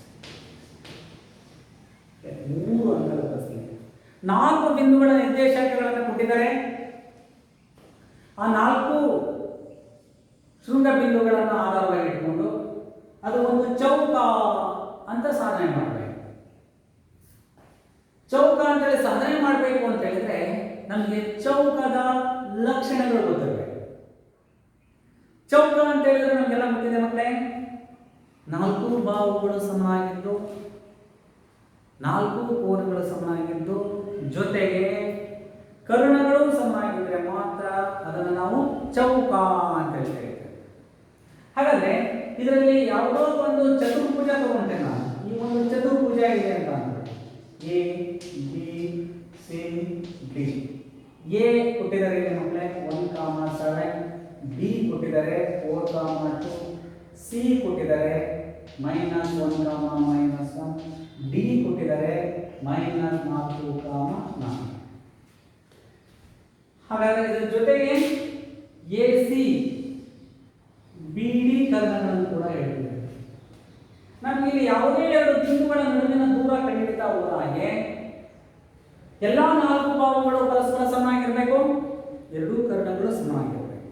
3 ಅಂಕದ ಪ್ರಶ್ನೆ. 4 ಬಿಂದುಗಳ ನಿರ್ದೇಶಾಂಕಗಳನ್ನು ಕೊಟ್ಟಿದ್ದಾರೆ. ಆ 4 ಶೃಂಗ ಬಿಂದುಗಳನ್ನು ಆಧಾರವಾಗಿ ಇಟ್ಕೊಂಡು ಅದು ಒಂದು ಚೌಕ ಅಂತ ಸಾಧನೆ ಮಾಡಬೇಕು. ಚೌಕ ಅಂತೇಳಿ ಸಾಧನೆ ಮಾಡಬೇಕು ಅಂತ ಹೇಳಿದ್ರೆ ನಮಗೆ ಚೌಕದ ಲಕ್ಷಣಗಳು ಗೊತ್ತಿರಬೇಕು. ಚೌಕ ಅಂತ ಹೇಳಿದ್ರೆ ನಮಗೆಲ್ಲ ಗೊತ್ತಿದೆ ಮಕ್ಕಳೇ, 4 ಬಾಹುಗಳು ಸಮನಾಗಿದ್ದು 4 ಕೋನಗಳು ಸಮನಾಗಿದ್ದು ಜೊತೆಗೆ ಕರ್ಣಗಳು ಸಮನಾಗಿದ್ರೆ ಮಾತ್ರ ಅದನ್ನು ನಾವು ಚೌಕ ಅಂತ ಹೇಳ್ತೇವೆ. ಹಾಗಾದ್ರೆ ಇದರಲ್ಲಿ ಯಾವುದೋ ಒಂದು ಚತುರ್ಭುಜ ತಗೊಂಡೆ ನಾನು. ಈ ಒಂದು ಚತುರ್ಭುಜ ಇದೆ ಅಂತ ಅಂದ್ರೆ A B C D. A ಕೊಟ್ಟಿದ್ದಾರೆ ಇಲ್ಲಿ ಮಕ್ಕಳೇ 1,7, ಬಿ ಕೊಟ್ಟಿದ್ದಾರೆ 4,2, ಸಿ ಕೊಟ್ಟಿದ್ದಾರೆ -1, ಡಿ ಕೊಟ್ಟಿದ್ದಾರೆ -4,4. ಹಾಗಾದ್ರೆ ಇದರ ಜೊತೆಗೆ ಎ ಸಿ ಬಿ ಡಿ ಕರ್ಣಗಳನ್ನು ಕೂಡ ಹೇಳಿದ್ದೇವೆ. ನಮ್ಗೆ ಇಲ್ಲಿ ಯಾವುದೇ 2 ಬಿಂದುಗಳ ನಡುವಿನ ದೂರ ಕಂಡುಹಿಡಿತಾ ಹೋದ ಹಾಗೆ ಎಲ್ಲಾ 4 ಬಾಹುಗಳು ಪರಸ್ಪರ ಸಮನಾಗಿರಬೇಕು, 2 ಕರ್ಣಗಳು ಸಮನಾಗಿರಬೇಕು.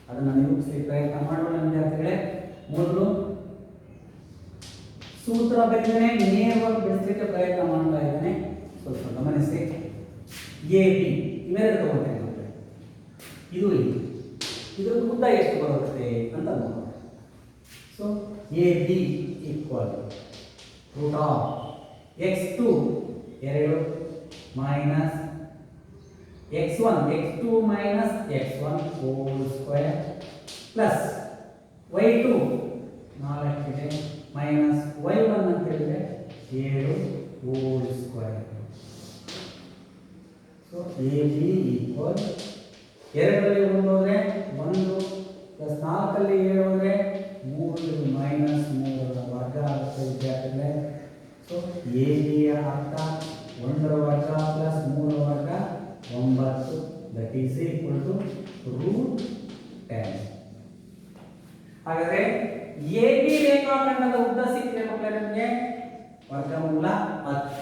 ಅದನ್ನು ನಿರೂಪಿಸಲಿಕ್ಕೆ ಪ್ರಯತ್ನ ಮಾಡೋಣ ವಿದ್ಯಾರ್ಥಿಗಳೇ. ಮೊದಲು ಸೂತ್ರ ಬರೆದರೆ ನೇರವಾಗಿ ಬಿಡಿಸಲಿಕ್ಕೆ ಪ್ರಯತ್ನ ಮಾಡ್ತಾ ಇದ್ದೇನೆ, ಸ್ವಲ್ಪ ಗಮನಿಸಿ. ಎ ಬಿ ಇವೆರಡು ತಗೊಳ್ತೇನೆ. ಇದು ಇದರ ಉದ್ದ ಎಷ್ಟು ಬರುತ್ತೆ ಅಂತ ನೋಡೋಣ. So A B equal √x2 2 minus x1 minus x1 whole square plus y2 4 ಇದೆ ಮೈನಸ್ y1 ಅಂತ ಹೇಳಿದ್ರೆ 7 whole square. So A B equal 2ರಲ್ಲಿ 1 ಹೋದರೆ 1 ಪ್ಲಸ್ 4ರಲ್ಲಿ 7 ಹೋದರೆ 3 ಮೈನಸ್ 3ರ ವರ್ಗ ಆಗುತ್ತೆ ವಿದ್ಯಾರ್ಥಿಗಳೇ. ಸೊ ಎ ಬಿಯ ಅರ್ಥ 1ರ ವರ್ಗ ಪ್ಲಸ್ 3ರ ವರ್ಗ 9, ದಟ್ ಈಸ್ ಈಕ್ವಲ್ ಟು √10. ಹಾಗಾದ್ರೆ ಎ ಬಿ ರೇಖಾಖಂಡದ ಉದ್ದ ಸಿಕ್ಕಿದೆ ಮಕ್ಕಳೇ ನಮಗೆ ವರ್ಗಮೂಲ 10.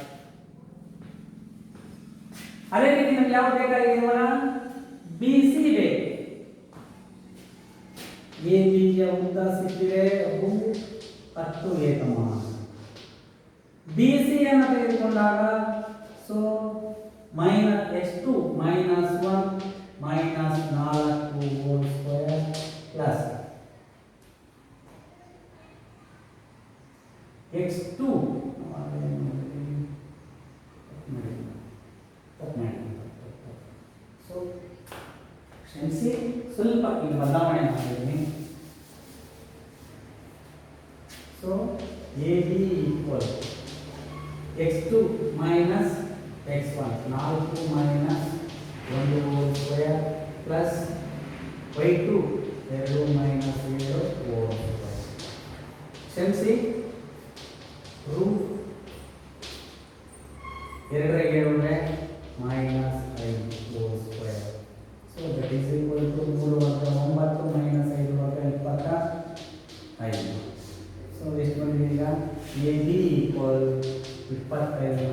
ಅದೇ ರೀತಿ ನಮ್ಗೆ ಯಾವ್ದು ಬೇಕಾಗಿದೆ ಇವಾಗ ಬಿ ಸಿ ಬೇಕು. ಎ ಬಿಯ ಉದ್ದ ಸಿಕ್ಕಿದೆ √10 ಏಕಮಾನ. ಬಿ ಸಿ ಅನ್ನು ತೆಗೆದುಕೊಂಡಾಗ so -x2 -1 minus 4 whole square plus x2 so ಕ್ಷಮಿಸಿ ಸ್ವಲ್ಪ ಇಲ್ಲಿ ಬದಲಾವಣೆ ಮಾಡಿದ್ದೀನಿ. So A B equal x2 minus x1 4 minus 1 whole square plus y2 2 minus 7 whole square. ಕ್ಷಮಿಸಿ √2 ಅಂದರೆ -5 whole square. So that is equal to 3 ವರ್ಗ 9 ಮೈನಸ್ 5 ವರ್ಗ 25. So ಎಷ್ಟು ಬಂದಿದೆ ಈಗ ಎ ಬಿ ಈಕ್ವಲ್ 25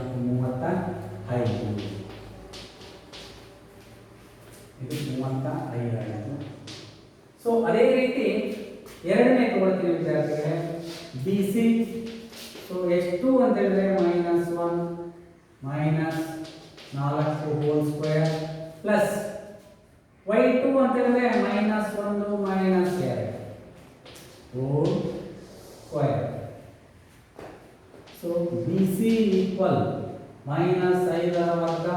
35. ಇದು 35 ಆಯಿತು. ಸೊ ಅದೇ ರೀತಿ ಎರಡನೇ ತಗೊಳ್ತೀವಿ ವಿದ್ಯಾರ್ಥಿಗಳೇ ಬಿ ಸಿ. ಸೊ x2 ಅಂತ ಹೇಳಿದ್ರೆ -1 minus 4 whole square plus y2 ಅಂತ ಹೇಳಿದ್ರೆ -1 minus 2 whole square. So B C equal -5ರ ವರ್ಗ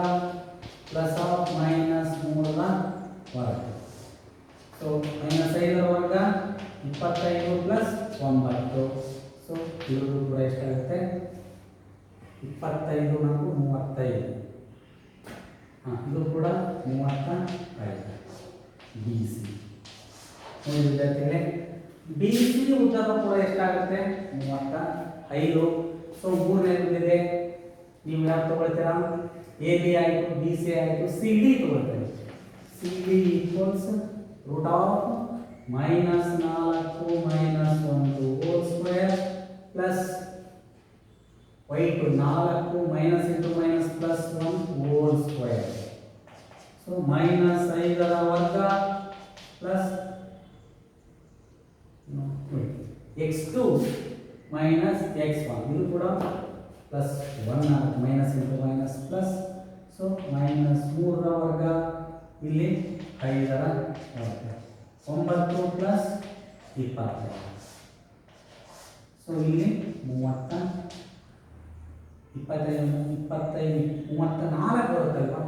ಪ್ಲಸ್ ಆಫ್ -3ರ ವರ್ಗ. ಸೊ -5ರ ವರ್ಗ 25 ಪ್ಲಸ್ 9. ಸೊ ಇದು ಕೂಡ ಎಷ್ಟಾಗುತ್ತೆ 25 4 35. ಇದು ಕೂಡ 35 ಬಿ ಸಿ. ನೋಡಿ ವಿದ್ಯಾರ್ಥಿಗಳೇ ಬಿ ಸಿ ಉದ್ದದ ಕೂಡ ಎಷ್ಟಾಗುತ್ತೆ 35. ಸೊ ಮೂರನೇ ಬಂದಿದೆ, ನೀವು ಯಾರು ತಗೊಳ್ತೀರಾ ಎ ಬಿ ಆಯಿತು ಬಿ ಸಿ ಆಯಿತು ಸಿ ಡಿ ತಗೊಳ್ತೇವೆ. C D equals √−4 -1 whole square plus y2 4 minus into minus plus 1 whole square. So minus 5ರ ವರ್ಗ ಪ್ಲಸ್ x2 ಮೈನಸ್ x1 ಇದು ಕೂಡ plus 1 minus into minus plus. So minus 3ರ ವರ್ಗ ಇಲ್ಲಿ 5ರ ವರ್ಗ 9 ಪ್ಲಸ್ 20. ಸೊ ಇಲ್ಲಿ 30 25 34 ಬರುತ್ತಲ್ವಾ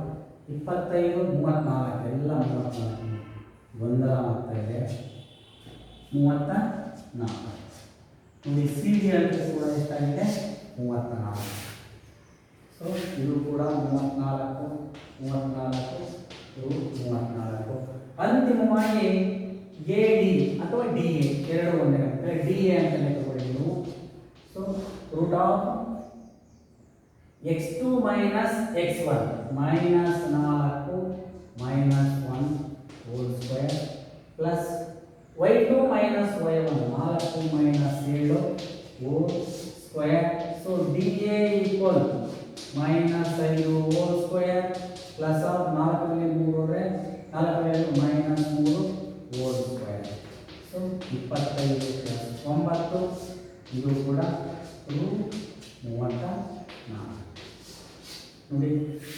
25 34 ಎಲ್ಲ 34 ಗೊಂದಲ ಆಗ್ತಾ ಇದೆ 34 ನೋಡಿ ಸಿ ಡಿ ಅಂತ ಕೂಡ ಎಷ್ಟಾಗಿದೆ 34. ಸೊ ಇದು ಕೂಡ 34 34 ಅಂತಿಮವಾಗಿ ಎ ಡಿ ಅಥವಾ ಡಿ ಎ ಎರಡು ಒಂದೇ ಡಿ ಎ ಅಂತ ತಗೊಳ್ಳಿ ನೀವು. So root of x2 minus x1 minus 4 minus 1 whole square plus y2 minus y1 4 minus 7 whole square. So D A equal minus 5 whole square plus of 4ರಲ್ಲಿ 3 ಹೋದರೆ 4 minus 3 whole square. So 25 plus 9 ಇದು ಕೂಡ root 34 ನೋಡಿ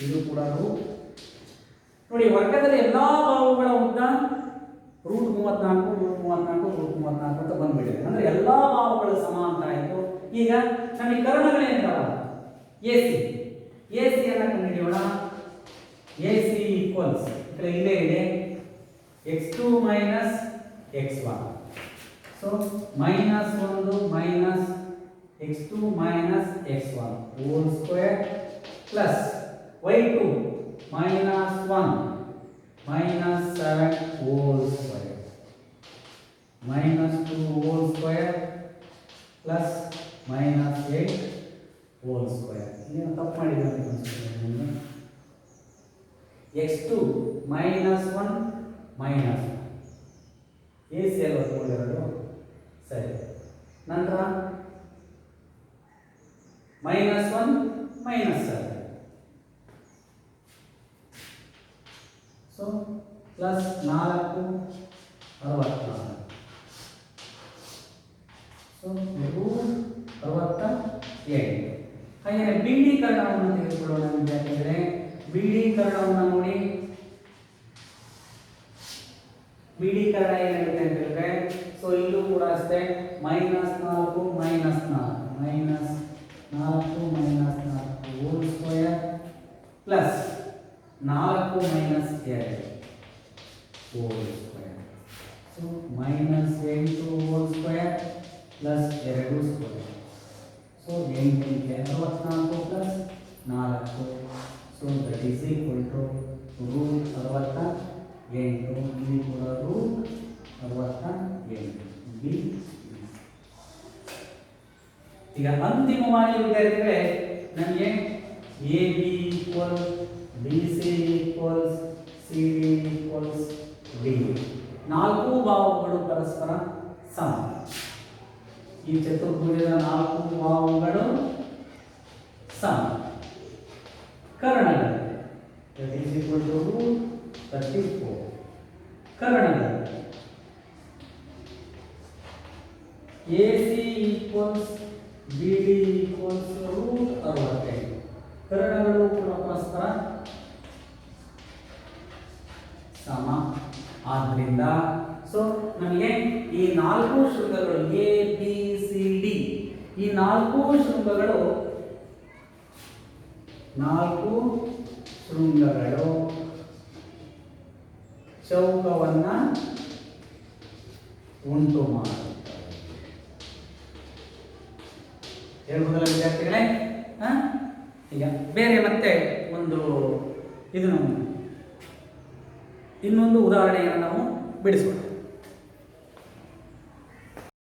ಇದು ಕೂಡ root. ನೋಡಿ ವರ್ಗದಲ್ಲಿ ಎಲ್ಲ ಭಾಗಗಳ ಉದ್ದ ರೂಟ್ 34 ರೂಟ್ 34 ರೂಟ್ 34 ಅಂತ ಬಂದ್ಬಿಟ್ಟಿದೆ. ಅಂದರೆ ಎಲ್ಲ ಭಾಗಗಳು ಸಮ ಅಂತ ಆಯಿತು. ಈಗ ಸಮೀಕರಣಗಳೇನಿದಾವ ಎ ಸಿ ಅನ್ನು ಕಂಡುಹಿಡಿಯೋಣ. ಎ ಸಿ ಈಕ್ವಲ್ಸ್ ಇಲ್ಲೇ ಇದೆ x2 minus x1. So minus 1 minus x2 minus x1 whole square plus y2 minus 1 minus 7 whole square minus 2 whole square plus minus 8 whole square. ಏನು ತಪ್ಪು ಮಾಡಿದ್ದೀನಿ x2 minus 1 minus A C ಎಲ್ಲ ತಗೊಂಡಿರೋದು ಸರಿ. ನಂತರ minus 1 minus 7. So plus 4 64. So root 68. ಹಾಗೆ B D ಕರ್ಣವನ್ನು ತೆಗೆದುಕೊಳ್ಳೋಣ ವಿದ್ಯಾರ್ಥಿಗಳೇ. ಬಿ ಡಿ ಕರ್ಣವನ್ನು ನೋಡಿ. ಬಿ ಡಿ ಕರ್ಣ ಏನಾಗುತ್ತೆ ಅಂತ ಹೇಳಿದ್ರೆ ಸೊ ಇಲ್ಲೂ ಕೂಡ ಅಷ್ಟೇ minus 4 minus 4 minus 4 minus 4 whole square plus 4 minus 2 whole square. So minus 8 whole square plus 2 square. So 8 64 plus 4. So that is equal to root 68. ಇಲ್ಲಿ ಕೂಡ ರೂಟ್ 68 ಬಿ. ಈಗ ಅಂತಿಮವಾಗಿ ವಿದ್ಯಾರ್ಥಿಗಳೇ ನಮಗೆ A B equal B C equals C D equals D. 4 ಭಾವಗಳು ಪರಸ್ಪರ ಸಮ. ಈ ಚತುರ್ಭುಜದ 4 ಭಾವಗಳು ಸಮ. ಕರ್ಣಗಳು that is equal to root 34. ಕರ್ಣಗಳು A C equals B D equals root 68. ಕರ್ಣಗಳು ಕೂಡ ಪರಸ್ಪರ ಸಮ. ಆದ್ದರಿಂದ ಸೊ ನಮಗೆ ಈ 4 ಶೃಂಗಗಳು ಎ ಬಿ ಸಿ ಡಿ ಈ 4 ಶೃಂಗಗಳು ಚೌಕವನ್ನ ಉಂಟು ಮಾಡುತ್ತವೆ. ಹೇಳ್ಬೋದಲ್ಲ ವಿದ್ಯಾರ್ಥಿಗಳೇ? ಈಗ ಬೇರೆ ಮತ್ತೆ ಒಂದು ಇನ್ನೊಂದು ಉದಾಹರಣೆಯನ್ನು ನಾವು ಬಿಡಿಸೋಣ.